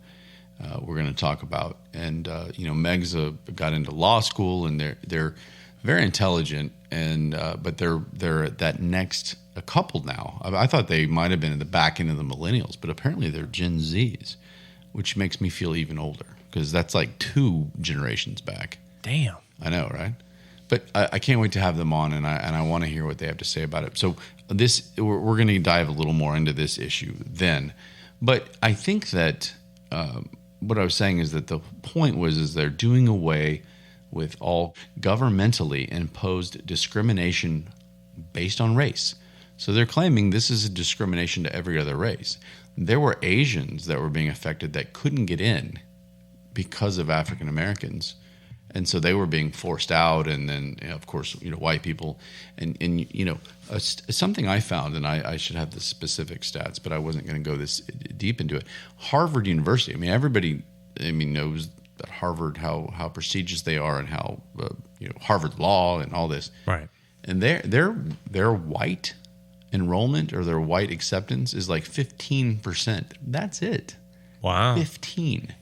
We're going to talk about, and Meg's got into law school, and they're very intelligent, and but they're at that next a couple now. I thought they might have been at the back end of the millennials, but apparently they're Gen Zs, which makes me feel even older because that's like 2 generations back. Damn, I know, right? But I can't wait to have them on, and I want to hear what they have to say about it. So we're going to dive a little more into this issue then, but I think that. What I was saying is that the point is they're doing away with all governmentally imposed discrimination based on race. So they're claiming this is a discrimination to every other race. There were Asians that were being affected that couldn't get in because of African Americans. And so they were being forced out, and then of course white people, and something I found, and I should have the specific stats, but I wasn't going to go this deep into it. Harvard University. I mean, everybody, knows at Harvard how prestigious they are, and how Harvard Law and all this. Right. And their white enrollment or their white acceptance is like 15%. That's it. Wow. 15.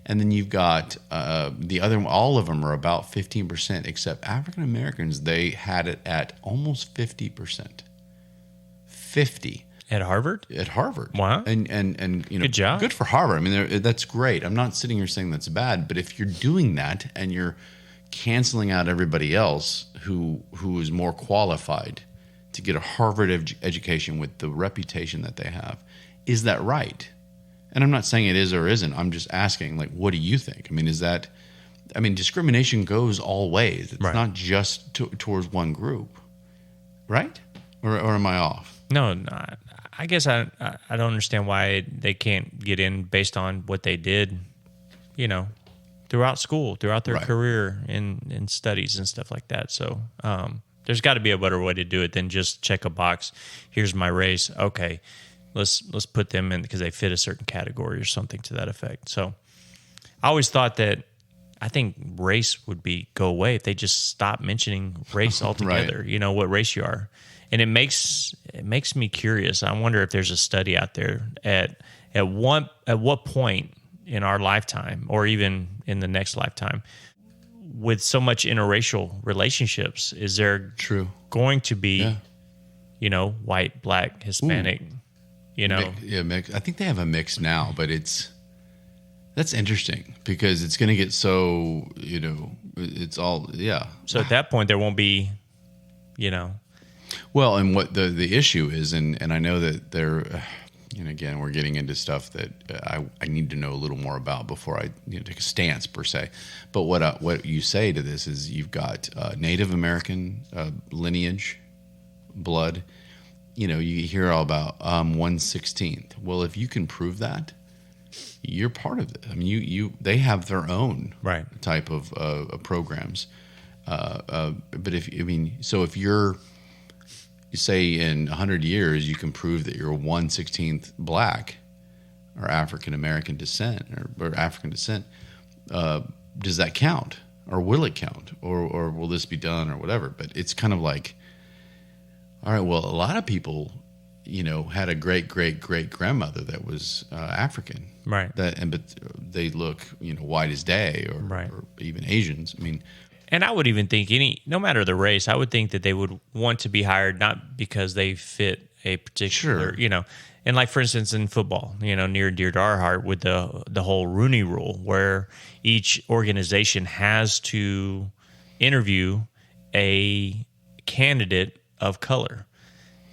And then you've got the other, all of them are about 15%, except African Americans, they had it at almost 50%. 50. At Harvard? At Harvard. Wow. And good job. Good for Harvard. I mean, that's great. I'm not sitting here saying that's bad, but if you're doing that and you're canceling out everybody else who is more qualified to get a Harvard education with the reputation that they have. Is that right? And I'm not saying it is or isn't. I'm just asking, like, what do you think? I mean, discrimination goes all ways. It's not just towards one group, right? Or am I off? No, I guess I don't understand why they can't get in based on what they did, throughout school, throughout their career in studies and stuff like that. So there's got to be a better way to do it than just check a box. Here's my race. Okay, let's put them in because they fit a certain category or something to that effect. So I always thought that I think race would go away if they just stop mentioning race altogether. You know what race you are, and it makes me curious. I wonder if there's a study out there at what point in our lifetime or even in the next lifetime, with so much interracial relationships, is there going to be, white, black, Hispanic, mix. I think they have a mix now, but that's interesting because it's going to get so, it's all, So at that point, there won't be, Well, and what the issue is, and I know that they're, and again, we're getting into stuff that I need to know a little more about before I take a stance per se. But what you say to this is you've got Native American lineage, blood. You hear all about 1/16. Well, if you can prove that, you're part of it. I mean, they have their own type of programs. But if you're, you say in 100 years you can prove that you're 1/16 black or African American descent or African descent, does that count, or will it count, or will this be done or whatever? But it's kind of like, all right, well, a lot of people, had a great grandmother that was African, right? But they look, white as day, or even Asians. I mean. And I would even think no matter the race, I would think that they would want to be hired not because they fit a particular, and like for instance in football, near and dear to our heart with the whole Rooney Rule, where each organization has to interview a candidate of color,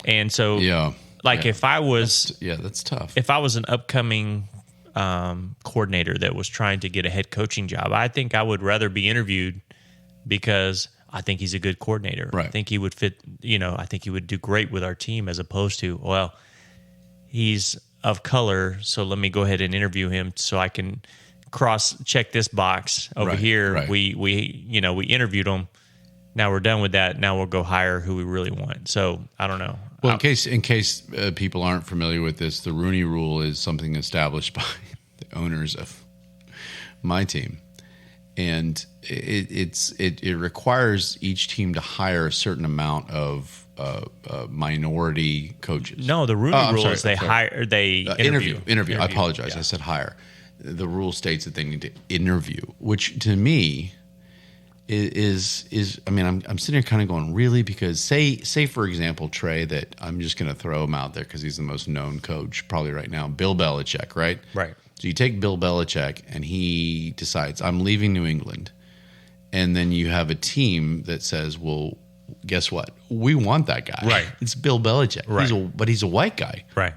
and so if I was that's tough. If I was an upcoming coordinator that was trying to get a head coaching job, I think I would rather be interviewed because I think he's a good coordinator. Right. I think he would fit, I think he would do great with our team, as opposed to, well, he's of color, so let me go ahead and interview him so I can cross-check this box over here. Right. We interviewed him. Now we're done with that. Now we'll go hire who we really want. So I don't know. Well, in case people aren't familiar with this, the Rooney Rule is something established by the owners of my team. And it requires each team to hire a certain amount of minority coaches. No, the Rooney Rule is they interview. I apologize. Yeah. I said hire. The rule states that they need to interview, which to me is I'm sitting here kind of going, really? Because say for example, Trey, that I'm just going to throw him out there because he's the most known coach probably right now, Bill Belichick, right? Right. So you take Bill Belichick and he decides, I'm leaving New England. And then you have a team that says, well, guess what? We want that guy. Right. It's Bill Belichick. Right. But he's a white guy. Right.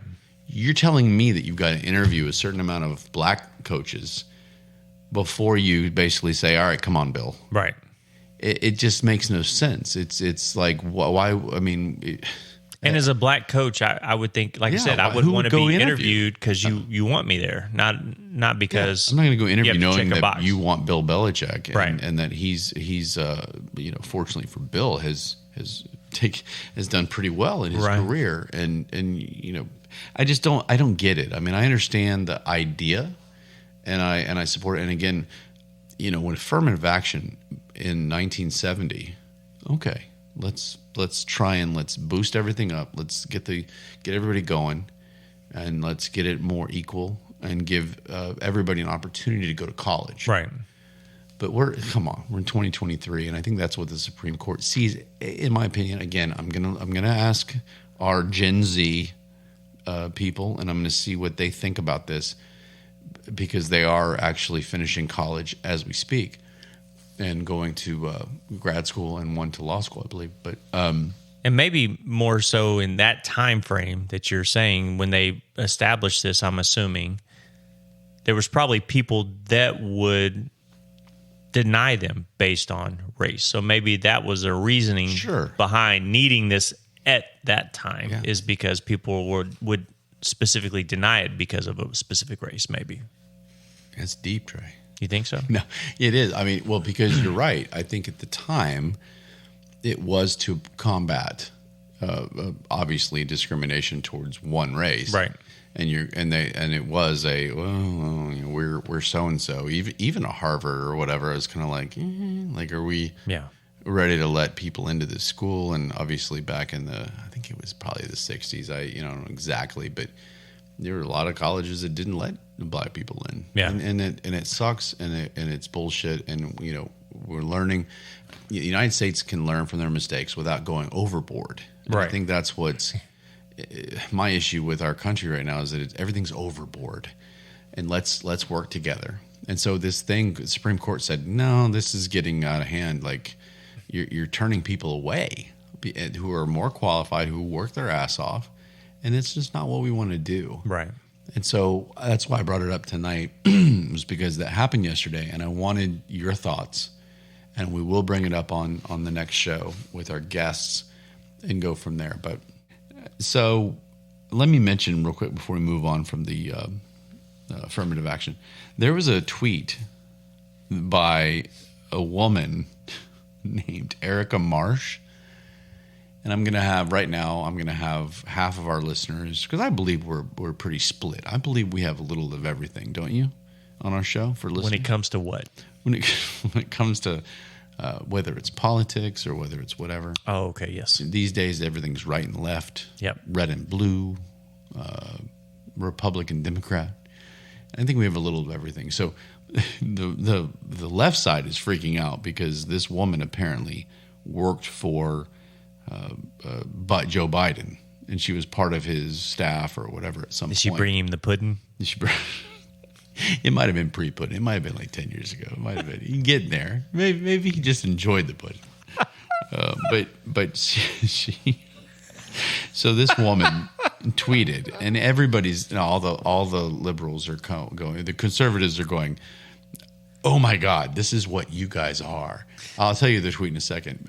You're telling me that you've got to interview a certain amount of black coaches before you basically say, all right, come on, Bill. Right. It just makes no sense. It's like, why? I mean... And as a black coach, I would think, like I said, I would want to be interviewed because you want me there, not because I'm not going to go interview knowing that box. You want Bill Belichick, right? And that he's fortunately for Bill has done pretty well in his career, and I don't get it. I mean, I understand the idea, and I support it. And again, when affirmative action in 1970, okay. Let's try and let's boost everything up. Let's get everybody going, and let's get it more equal and give everybody an opportunity to go to college. Right. But we're in 2023, and I think that's what the Supreme Court sees. In my opinion, again, I'm gonna ask our Gen Z people, and I'm gonna see what they think about this, because they are actually finishing college as we speak. And going to grad school and one to law school, I believe. But And maybe more so in that time frame that you're saying when they established this, I'm assuming there was probably people that would deny them based on race. So maybe that was a reasoning behind needing this at that time is because people would specifically deny it because of a specific race, maybe. It's deep, Trey. You think so? No, it is. I mean, well, because you're right. I think at the time it was to combat obviously discrimination towards one race, right? And it was we're so and so. Even a Harvard or whatever is kind of like, are we ready to let people into this school? And obviously back in I think it was probably the 60s. I don't know exactly, but there were a lot of colleges that didn't let Black people in. Yeah, and it sucks, and it's bullshit. And we're learning. The United States can learn from their mistakes without going overboard. Right. I think that's what's my issue with our country right now is that everything's overboard, and let's work together. And so this thing, the Supreme Court said, no, this is getting out of hand. Like you're turning people away who are more qualified, who work their ass off, and it's just not what we want to do. Right. And so that's why I brought it up tonight, was because that happened yesterday, and I wanted your thoughts. And we will bring it up on the next show with our guests and go from there. But so let me mention real quick before we move on from the affirmative action. There was a tweet by a woman named Erica Marsh. And I'm going to have half of our listeners, because I believe we're pretty split. I believe we have a little of everything, don't you, on our show for listeners? When it comes to what? When it comes to whether it's politics or whether it's whatever. Oh, okay, yes. These days, everything's right and left, red and blue, Republican, Democrat. I think we have a little of everything. So the left side is freaking out because this woman apparently worked for Joe Biden, and she was part of his staff or whatever at some point. Did she bring him the pudding? It might have been pre-pudding. It might have been like 10 years ago. It might have been. You can get there. Maybe he just enjoyed the pudding. But she so this woman tweeted, and everybody's all the liberals are going. The conservatives are going, oh my God, this is what you guys are. I'll tell you the tweet in a second.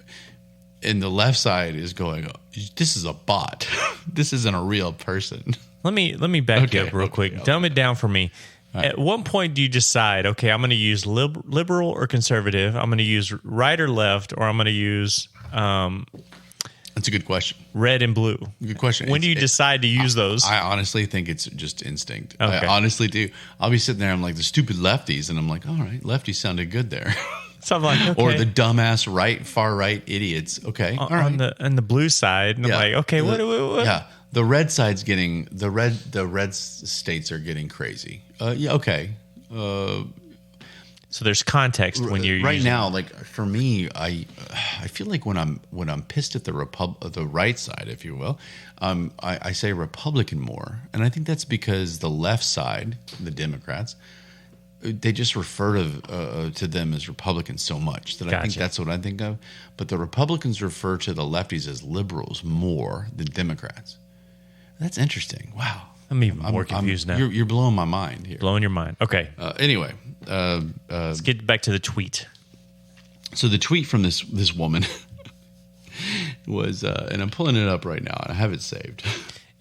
And the left side is going, this is a bot. This isn't a real person. Let me back you up real quick. Dumb it down for me. Right. At what point do you decide, okay, I'm going to use liberal or conservative? I'm going to use right or left, or I'm going to use... That's a good question. Red and blue. Good question. When do you decide to use those? I honestly think it's just instinct. Okay. I honestly do. I'll be sitting there, I'm like, the stupid lefties, and I'm like, all right, lefties sounded good there. So I'm like, okay. Or the dumbass far right idiots. Okay, all right. On the blue side, and I'm like, okay, what? Yeah, the red side's getting the red states are getting crazy. Okay. So there's context when you're right now. Like for me, I feel like when I'm pissed at the right side, if you will, I say Republican more, and I think that's because the left side, the Democrats, they just refer to them as Republicans so much that I think that's what I think of. But the Republicans refer to the lefties as liberals more than Democrats. That's interesting. Wow. I'm even more confused now. You're blowing my mind here. Blowing your mind. Okay. Anyway. Let's get back to the tweet. So the tweet from this woman was, and I'm pulling it up right now, and I have it saved.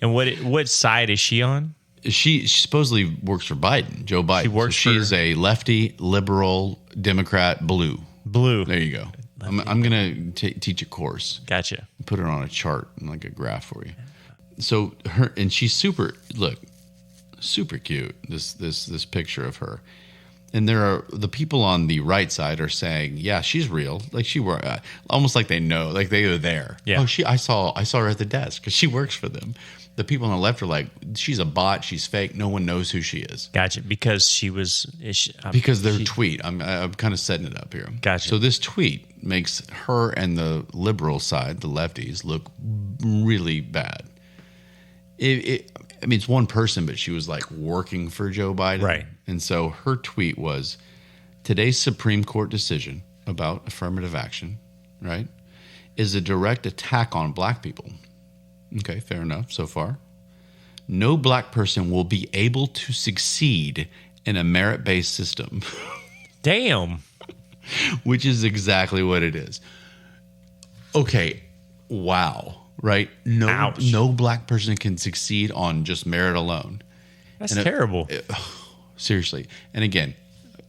And what side is she on? She supposedly works for Biden, Joe Biden. She's a lefty, liberal, Democrat, blue. Blue. There you go. I'm going to teach a course. Gotcha. Put her on a chart and like a graph for you. So she's super cute. This picture of her, and there are the people on the right side are saying, yeah, she's real. Like she were almost like they know, like they were there. Yeah. Oh, I saw her at the desk because she works for them. The people on the left are like, she's a bot. She's fake. No one knows who she is. Gotcha. Because because their tweet. I'm kind of setting it up here. Gotcha. So this tweet makes her and the liberal side, the lefties, look really bad. I mean, it's one person, but she was like working for Joe Biden. Right. And so her tweet was, today's Supreme Court decision about affirmative action, right, is a direct attack on black people. Okay, fair enough so far. No black person will be able to succeed in a merit-based system. Damn. Which is exactly what it is. Okay, wow, right? No black person can succeed on just merit alone. That's terrible. Seriously. And again,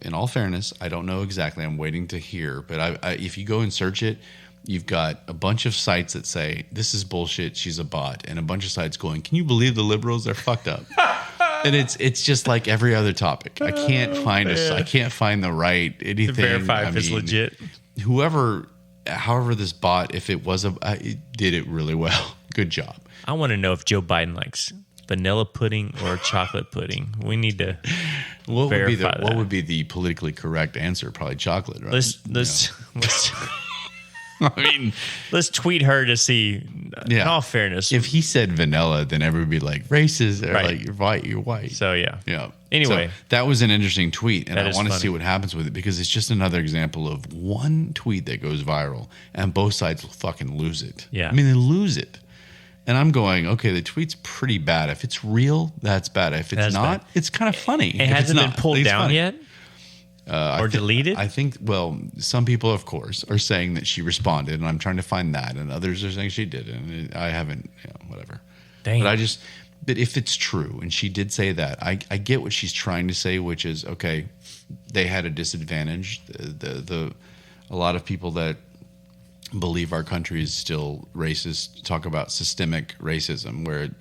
in all fairness, I don't know exactly. I'm waiting to hear. But if you go and search it, you've got a bunch of sites that say, this is bullshit, she's a bot. And a bunch of sites going, can you believe the liberals? They're fucked up. And it's just like every other topic. I can't find the right anything. To verify if it's legit. However this bot, if it was it did it really well. Good job. I want to know if Joe Biden likes vanilla pudding or chocolate pudding. We need to verify that. What would be the politically correct answer? Probably chocolate, right? Let's let's tweet her to see. In all fairness, if he said vanilla, then everybody would be like racist, or right. Like you're white. So yeah. So Anyway, that was an interesting tweet, and I want to funny. see what happens with it, because it's just another example of one tweet that goes viral, and both sides will fucking lose it. Yeah, I mean, they lose it, and I'm going, okay, the tweet's pretty bad. If it's real, that's bad. If it's not, it's kind of funny. It hasn't been pulled down yet. Or deleted? I think, well, some people, of course, are saying that she responded, and I'm trying to find that, and others are saying she didn't, and I haven't, whatever. Dang. But if it's true, and she did say that, I get what she's trying to say, which is, okay, they had a disadvantage. A lot of people that believe our country is still racist talk about systemic racism, where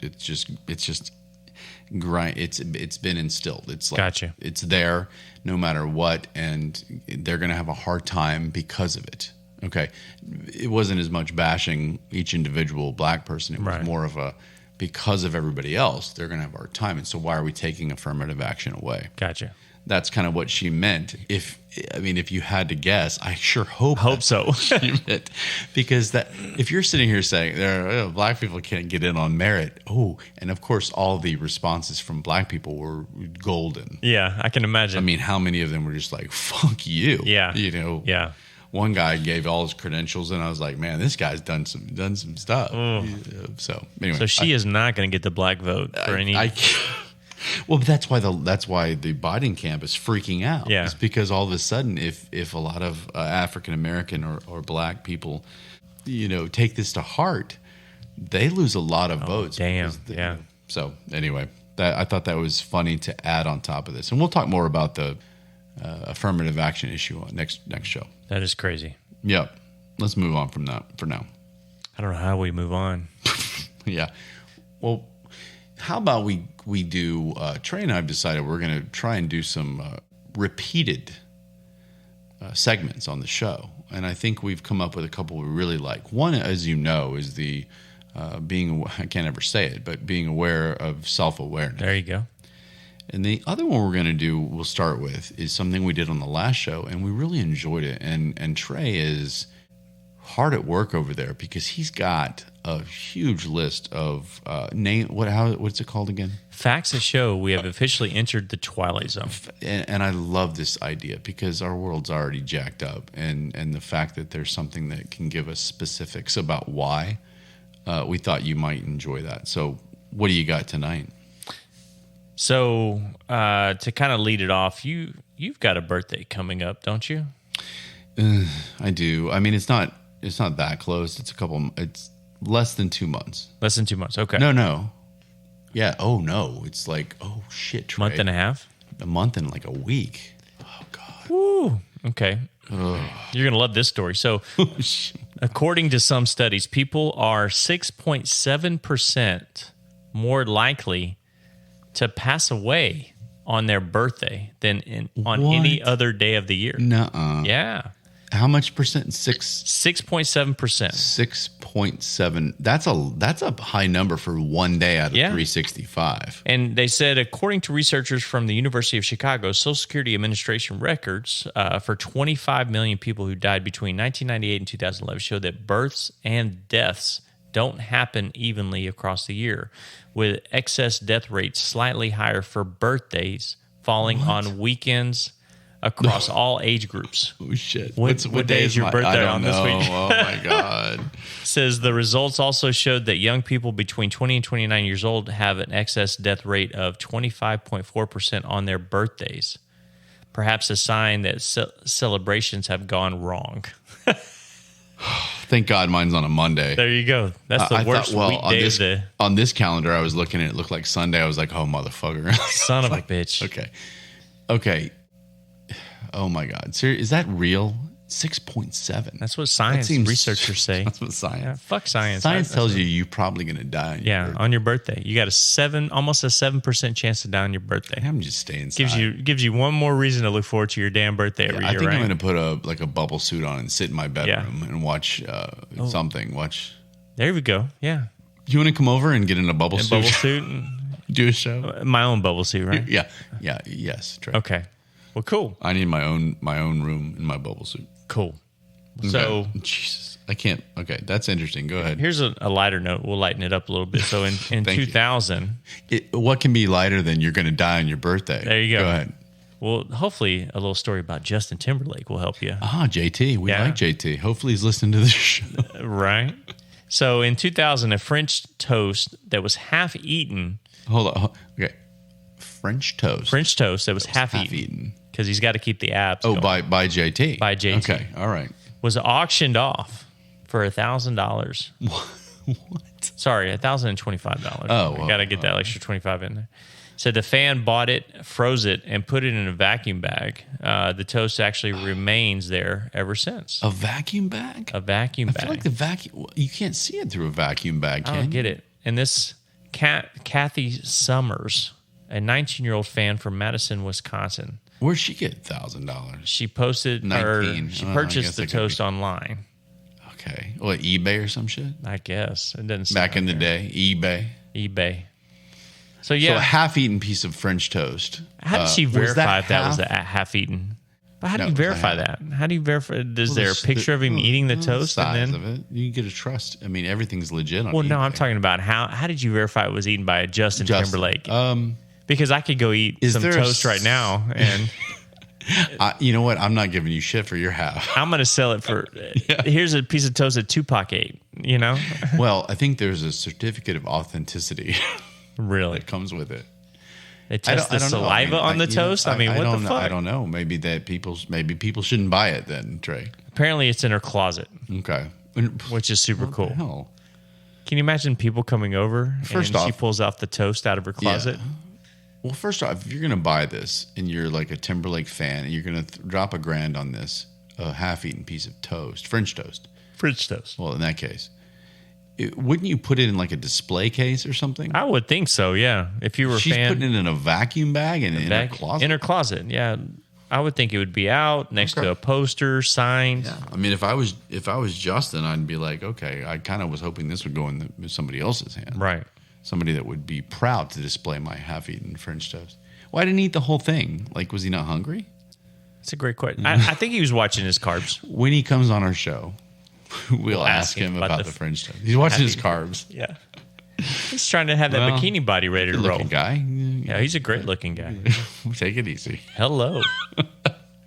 it's been instilled. It's like, gotcha. It's there no matter what, and they're going to have a hard time because of it. Okay, it wasn't as much bashing each individual black person. It was more of a, because of everybody else, they're going to have a hard time. And so why are we taking affirmative action away? Gotcha. That's kind of what she meant. If you had to guess, I sure hope so. She meant, because that if you're sitting here saying black people can't get in on merit, and of course all the responses from black people were golden. Yeah, I can imagine. I mean, how many of them were just like, "Fuck you"? Yeah, Yeah. One guy gave all his credentials, and I was like, "Man, this guy's done some stuff." So anyway, so she is not going to get the black vote for any. Well, but that's why the Biden camp is freaking out. Yeah, it's because all of a sudden, if a lot of African American or black people, take this to heart, they lose a lot of votes. Damn. Yeah. So anyway, I thought that was funny to add on top of this, and we'll talk more about the affirmative action issue on next show. That is crazy. Yep. Let's move on from that for now. I don't know how we move on. Yeah. Well, how about we do, Trey and I have decided we're going to try and do some repeated segments on the show. And I think we've come up with a couple we really like. One, as you know, is the I can't ever say it, but being aware of self-awareness. There you go. And the other one we'll start with, is something we did on the last show, and we really enjoyed it. And Trey is hard at work over there, because he's got a huge list of what's it called again? Facts that show we have officially entered the Twilight Zone. And I love this idea, because our world's already jacked up, and the fact that there's something that can give us specifics about why, we thought you might enjoy that. So what do you got tonight? So to kind of lead it off, you've got a birthday coming up, don't you? I do. I mean, it's not that close. It's less than 2 months. Less than 2 months. Okay. No. Yeah. Oh no. It's like, oh shit, Trey. Month and a half. A month and like a week. Oh god. Woo. Okay. Ugh. You're gonna love this story. So, according to some studies, people are 6.7% more likely to pass away on their birthday than on any other day of the year. Nuh-uh. Yeah. How much percent? 6.7%. 6.7. That's a high number for one day out of 365. And they said, according to researchers from the University of Chicago, Social Security Administration records for 25 million people who died between 1998 and 2011 show that births and deaths don't happen evenly across the year, with excess death rates slightly higher for birthdays falling on weekends across all age groups. Oh, shit. What day is your birthday on this week? Oh, my God. Says the results also showed that young people between 20 and 29 years old have an excess death rate of 25.4% on their birthdays. Perhaps a sign that celebrations have gone wrong. Thank God mine's on a Monday. There you go. That's the worst weekday on this calendar, I was looking at it looked like Sunday. I was like, oh, motherfucker. Son of a bitch. Okay. Oh, my God. Seriously, is that real? 6.7. That's what science researchers say. That's what science. Yeah, fuck science. Science tells you you're probably going to die. On your birthday. You got almost a 7% chance to die on your birthday. I'm just staying inside. Gives you one more reason to look forward to your damn birthday every year. I think I'm going to put a bubble suit on and sit in my bedroom and watch something. There we go. Yeah. You want to come over and get in a bubble suit? Bubble suit and do a show. My own bubble suit, right? Yeah. Yes. Trey. Okay. Well, cool. I need my own room in my bubble suit. Cool. Okay. So, Jesus, I can't. Okay, that's interesting. Go ahead. Here's a lighter note. We'll lighten it up a little bit. So, in 2000, what can be lighter than you're going to die on your birthday? There you go. Go ahead. Well, hopefully, a little story about Justin Timberlake will help you. JT. We like JT. Hopefully, he's listening to this show. Right. So, in 2000, a French toast that was half eaten. Hold on. Okay. French toast that was half eaten. Because he's got to keep the abs going. By JT. By JT. Okay, all right. Was auctioned off for $1,000. What? Sorry, $1,025. Oh, I got to get that extra 25 in there. Said the fan bought it, froze it, and put it in a vacuum bag. The toast actually remains there ever since. A vacuum bag? A vacuum bag. I feel like the vacuum. You can't see it through a vacuum bag. I don't get it. And this Kathy Summers, a 19-year-old fan from Madison, Wisconsin. Where'd she get $1,000? She posted 19. She purchased the toast online. Okay. What, eBay or some shit? I guess. It doesn't. Back in the day, eBay. So yeah, so a half-eaten piece of French toast. How did she verify if that was a half-eaten? But how do you verify that? How do you verify? Is there a picture of him eating the toast? Size of it. You can get a trust. I mean, everything's legit on Well, eBay. no, I'm talking about how did you verify it was eaten by Justin Timberlake? Because I could go eat some toast right now, and you know what? I'm not giving you shit for your half. I'm going to sell it for. Here's a piece of toast that Tupac ate. You know. Well, I think there's a certificate of authenticity. Really, that comes with it. They test the saliva on the toast. I mean, what the fuck? I don't know. Maybe people shouldn't buy it then, Trey. Apparently, it's in her closet. Okay, which is super cool. The hell? Can you imagine people coming over and she pulls out the toast out of her closet? Yeah. Well, first off, if you're going to buy this and you're like a Timberlake fan and you're going to drop $1,000 on this, a half-eaten piece of toast, French toast. Well, in that case, wouldn't you put it in like a display case or something? I would think so, yeah. If you were She's putting it in a vacuum bag and in her closet? In her closet, yeah. I would think it would be out next to a poster, signed. Yeah. I mean, if I was Justin, I'd be like, okay, I kind of was hoping this would go in somebody else's hand. Right. Somebody that would be proud to display my half-eaten French toast. Well, I didn't eat the whole thing. Like, was he not hungry? That's a great question. I think he was watching his carbs. When he comes on our show, we'll ask him about the French toast. He's watching his carbs. Yeah. He's trying to have that bikini body ready to roll. Guy. Yeah, he's a great-looking guy. Take it easy. Hello.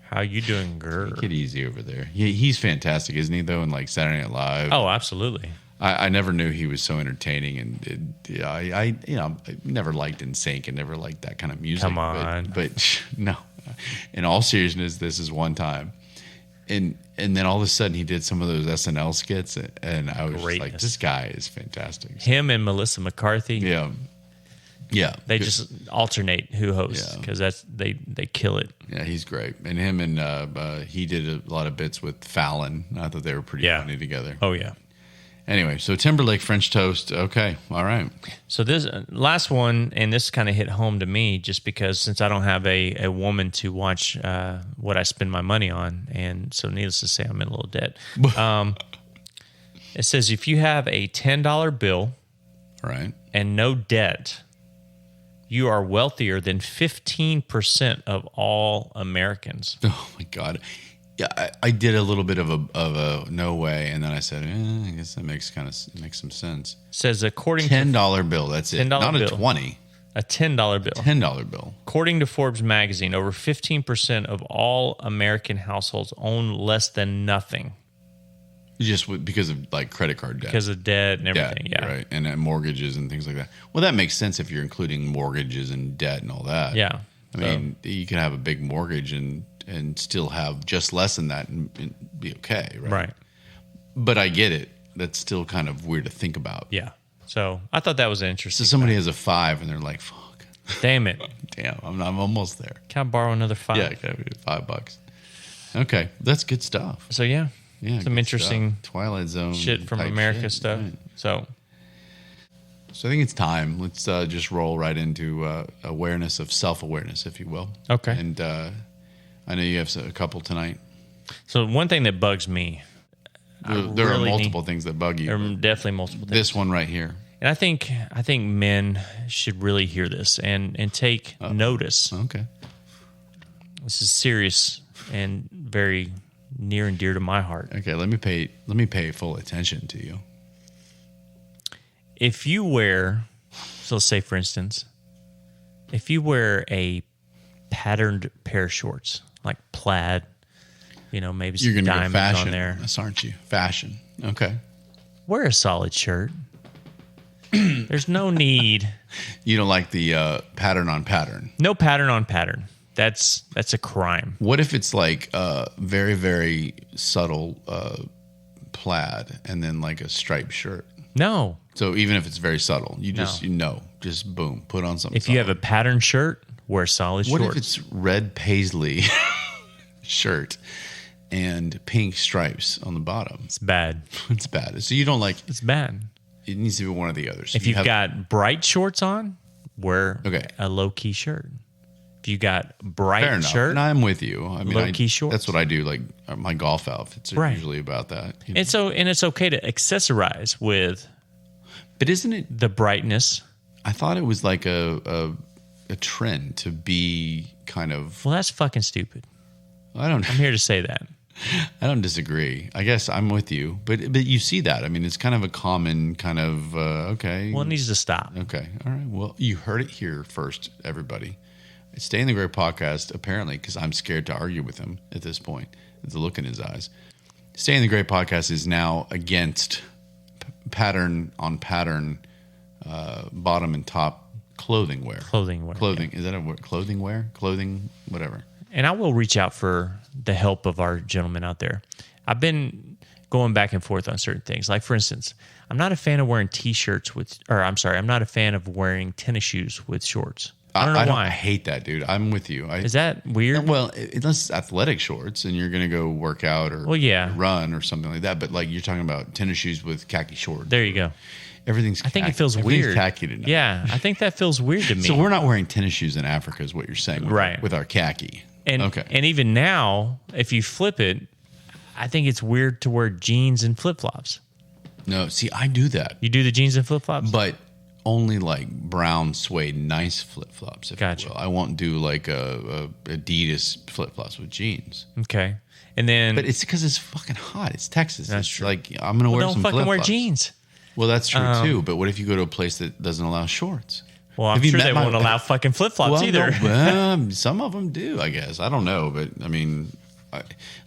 How you doing, girl? Take it easy over there. He's fantastic, isn't he, though, in like Saturday Night Live? Oh, absolutely. I never knew he was so entertaining, and I never liked NSYNC and never liked that kind of music. Come on, but no. In all seriousness, this is one time, and then all of a sudden he did some of those SNL skits, and I was just like, this guy is fantastic. Him and Melissa McCarthy, yeah, they just alternate who hosts because they kill it. Yeah, he's great, and him and he did a lot of bits with Fallon. I thought they were pretty funny together. Oh yeah. Anyway, so Timberlake French toast. Okay, all right. So this last one, and this kind of hit home to me just because since I don't have a woman to watch what I spend my money on, and so needless to say, I'm in a little debt. It says if you have a $10 bill, right, and no debt, you are wealthier than 15% of all Americans. Oh my God. Yeah, I did a little bit of a no way, and then I said, I guess that makes some sense. Says according $10 bill, that's it. Not bill. a 20. A $10 bill. $10 bill. According to Forbes magazine, over 15% of all American households own less than nothing. Just because of like credit card debt. Because of debt and everything, yeah. Right, and mortgages and things like that. Well, that makes sense if you're including mortgages and debt and all that. Yeah. I mean, you can have a big mortgage and still have just less than that and be okay, right? Right. But I get it. That's still kind of weird to think about. Yeah. So I thought that was interesting. So somebody has a 5 and they're like, fuck. Damn it. Damn, I'm almost there. Can I borrow another 5? Yeah, $5. Okay, that's good stuff. So yeah, some interesting stuff. Twilight Zone shit from America shit. stuff. Right. So I think it's time. Let's just roll right into awareness of self-awareness, if you will. Okay. And I know you have a couple tonight. So one thing that bugs me. There are multiple things that bug you. There are definitely multiple things. This one right here. And I think men should really hear this and take notice. Okay. This is serious and very near and dear to my heart. Okay, let me pay full attention to you. If you wear, so let's say for instance, if you wear a patterned pair of shorts, like plaid, maybe some diamonds fashion on there. Yes, aren't you? Fashion. Okay. Wear a solid shirt. There's no need. You don't like the pattern on pattern. No pattern on pattern. That's a crime. What if it's like very, very subtle plaid and then like a striped shirt? No. So even if it's very subtle, just boom, put on something. If you have a patterned shirt, wear solid shorts. What if it's red paisley shirt and pink stripes on the bottom? It's bad. It's bad. So you don't like... It's bad. It needs to be one or the other. So if you've got bright shorts on, wear a low-key shirt. If you got bright shirt... And I'm with you. I mean, low-key shorts. That's what I do. Like my golf outfits are usually about that. And it's okay to accessorize with... But isn't it... the brightness. I thought it was like a trend to be kind of... Well, that's fucking stupid. I'm here to say that. I don't disagree. I guess I'm with you, but you see that. I mean, it's kind of a common kind of okay. Well, it needs to stop. Okay, all right. Well, you heard it here first, everybody. Stay in the Gray podcast. Apparently, because I'm scared to argue with him at this point. It's the look in his eyes. Stay in the Gray podcast is now against pattern on pattern, bottom and top clothing wear. Clothing. Is that a word? Clothing wear? Clothing, whatever. And I will reach out for the help of our gentlemen out there. I've been going back and forth on certain things. Like, for instance, I'm not a fan of wearing I'm not a fan of wearing tennis shoes with shorts. I don't know why. I hate that, dude. I'm with you. Is that weird? Well, unless it's athletic shorts and you're going to go work out or run or something like that. But like you're talking about tennis shoes with khaki shorts. There you go. Everything's khaki. I think it feels weird. Khaki tonight. Yeah, I think that feels weird to me. So we're not wearing tennis shoes in Africa is what you're saying. With our khaki. And even now, if you flip it, I think it's weird to wear jeans and flip-flops. No, see, I do that. You do the jeans and flip-flops? But only like brown suede nice flip-flops. Gotcha. I won't do like a Adidas flip-flops with jeans. Okay. And then... But it's because it's fucking hot. It's Texas. That's true. Like, I'm going to wear some flip-flops. Don't fucking wear jeans. Well, that's true too. But what if you go to a place that doesn't allow shorts? Well, I'm sure they won't allow fucking flip-flops either. No, some of them do, I guess. I don't know. But, I mean,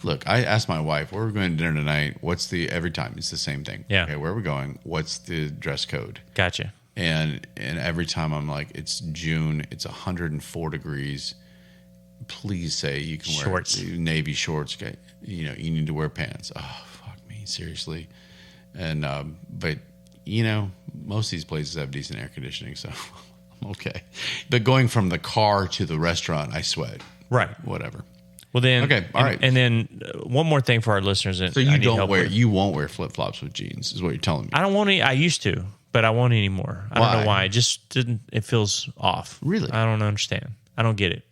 look, I asked my wife, where are we going to dinner tonight? Every time, it's the same thing. Yeah. Okay, where are we going? What's the dress code? Gotcha. And every time I'm like, it's June, it's 104 degrees. Please say you can wear navy shorts. Okay? You need to wear pants. Oh, fuck me, seriously. And, but, most of these places have decent air conditioning, so... Okay. But going from the car to the restaurant, I sweat. Right. Whatever. Well, then... Okay, all right. And then one more thing for our listeners. So you won't wear flip-flops with jeans, is what you're telling me. I don't want any... I used to, but I won't anymore. I don't know why. It just didn't... It feels off. Really? I don't understand. I don't get it.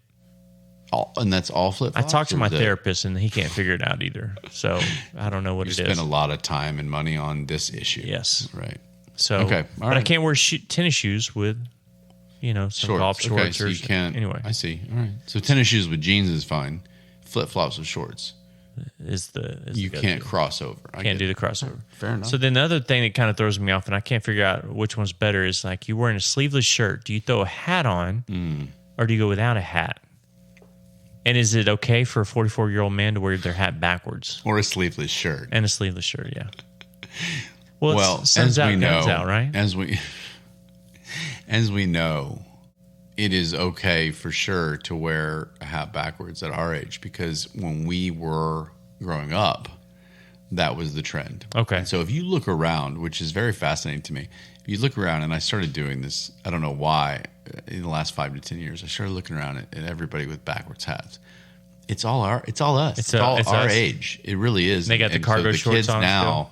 And that's all flip-flops? I talked to my therapist, and he can't figure it out either. So I don't know what it is. You spend a lot of time and money on this issue. Yes. Right. So, okay. All right. But I can't wear tennis shoes with... some golf shorts. Okay, so you can't. Anyway. I see. All right. So tennis shoes with jeans is fine. Flip-flops with shorts. You can't cross over. Can't do the crossover. Fair enough. So then the other thing that kind of throws me off, and I can't figure out which one's better, is like you're wearing a sleeveless shirt. Do you throw a hat on, or do you go without a hat? And is it okay for a 44-year-old man to wear their hat backwards? Or a sleeveless shirt. And a sleeveless shirt, yeah. Well, as we know, out, right? As we know, it is okay for sure to wear a hat backwards at our age, because when we were growing up, that was the trend. Okay. And so if you look around, which is very fascinating to me, if you look around, and I started doing this, I don't know why, in the last 5 to 10 years, I started looking around at everybody with backwards hats. It's all us. It's all our us. age. It really is. And they got the cargo so shorts kids on now.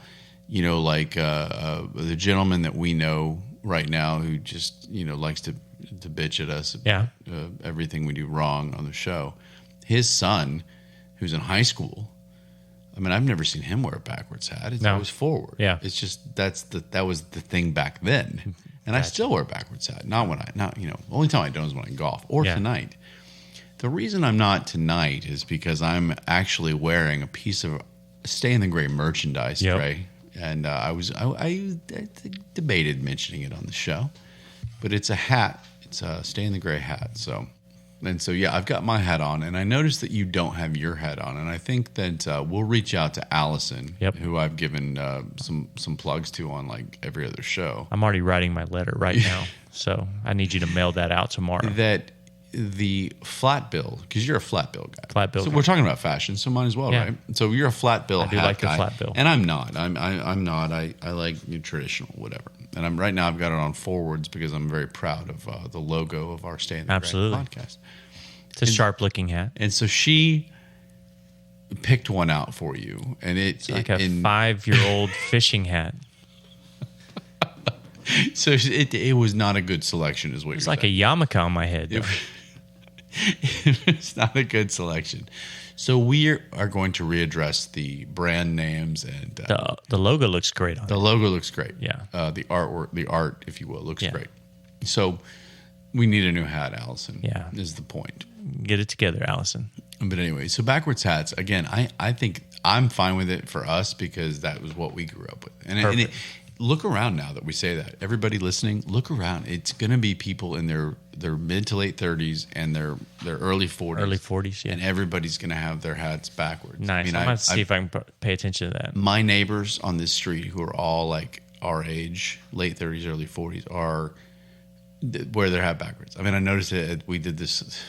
Still. Like the gentleman that we know right now who just likes to bitch at us about everything we do wrong on the show. His son, who's in high school, I mean, I've never seen him wear a backwards hat. It's always forward. Yeah, it's just that was the thing back then, and I still wear a backwards hat. Only time I don't is when I golf or tonight. The reason I'm not tonight is because I'm actually wearing a piece of Stay in the Gray merchandise, Trey. And I debated mentioning it on the show, but it's a hat. It's a Stay in the Gray hat. So I've got my hat on, and I noticed that you don't have your hat on, and I think that we'll reach out to Allison, who I've given some plugs to on like every other show. I'm already writing my letter right now, so I need you to mail that out tomorrow. That the flat bill, because you're a flat bill guy. Flat bill. So guy. we're talking about fashion, so might as well, right? So you're a flat bill. I do like the flat bill, and I'm not. I'm not. I like traditional, whatever. And I'm right now. I've got it on forwards because I'm very proud of the logo of our Stay in the Gray podcast. It's a sharp looking hat, and so she picked one out for you, and it's like a 5-year-old fishing hat. So it was not a good selection, is what you're saying. It's like a yarmulke on my head. It's not a good selection. So we are going to readdress the brand names, and the logo looks great on it. The logo looks great. Yeah. The artwork, the art, if you will, looks great. So we need a new hat, Allison. Yeah. Is the point. Get it together, Allison. But anyway, so backwards hats, again, I think I'm fine with it for us because that was what we grew up with. And look around now that we say that. Everybody listening, look around. It's going to be people in their mid to late 30s and their early 40s. Early 40s, yeah. And everybody's going to have their hats backwards. Nice. I'm going to have to see if I can pay attention to that. My neighbors on this street who are all like our age, late 30s, early 40s, wear their hat backwards. I mean, I noticed it. We did this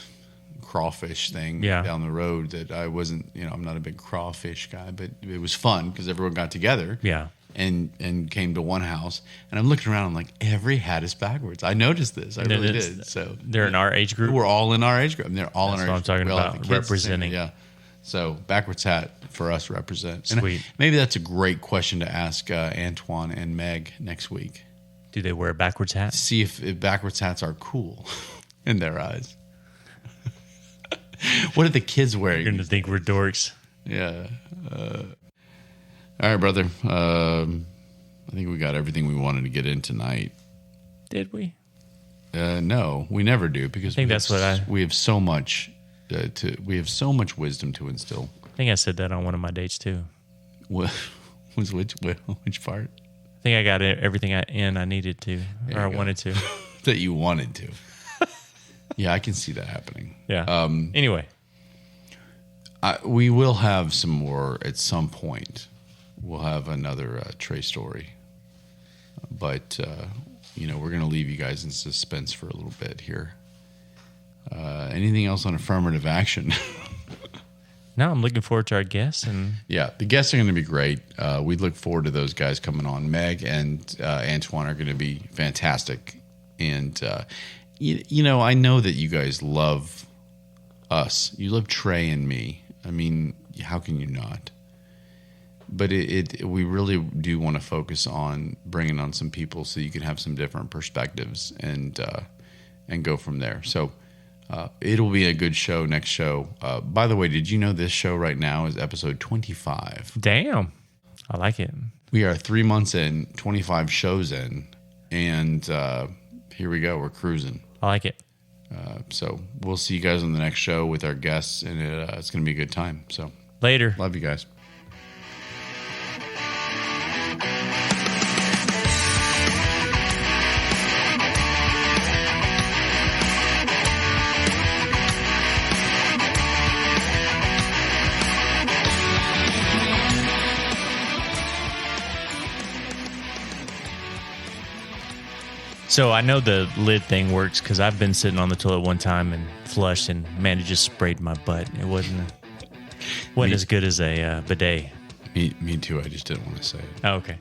crawfish thing down the road that I wasn't, I'm not a big crawfish guy, but it was fun because everyone got together. Yeah. And came to one house, and I'm looking around. I'm like, every hat is backwards. I noticed this. I really did. So they're in our age group. We're all in our age group. And they're all in our age group. That's what I'm talking about. Representing. Yeah. So backwards hat for us represents. Sweet. And maybe that's a great question to ask Antoine and Meg next week. Do they wear a backwards hat? See if backwards hats are cool in their eyes. What are the kids wearing? You're going to think we're dorks. Yeah. All right, brother. I think we got everything we wanted to get in tonight. Did we? No, we never do because we have so much we have so much wisdom to instill. I think I said that on one of my dates too. What was which part? I think I got everything I needed to, or I wanted to. That you wanted to. Yeah, I can see that happening. Yeah. Anyway, we will have some more at some point. We'll have another Trey story. But, we're going to leave you guys in suspense for a little bit here. Anything else on affirmative action? No, I'm looking forward to our guests. Yeah, the guests are going to be great. We look forward to those guys coming on. Meg and Antoine are going to be fantastic. And, I know that you guys love us. You love Trey and me. I mean, how can you not? But we really do want to focus on bringing on some people so you can have some different perspectives and go from there. So it'll be a good show next show. By the way, did you know this show right now is episode 25? Damn. I like it. We are 3 months in, 25 shows in, and here we go. We're cruising. I like it. So we'll see you guys on the next show with our guests, and it's going to be a good time. So Later. Love you guys. So I know the lid thing works because I've been sitting on the toilet one time and flushed, and man, it just sprayed my butt. It wasn't as good as a bidet. Me too. I just didn't want to say it. Oh, okay.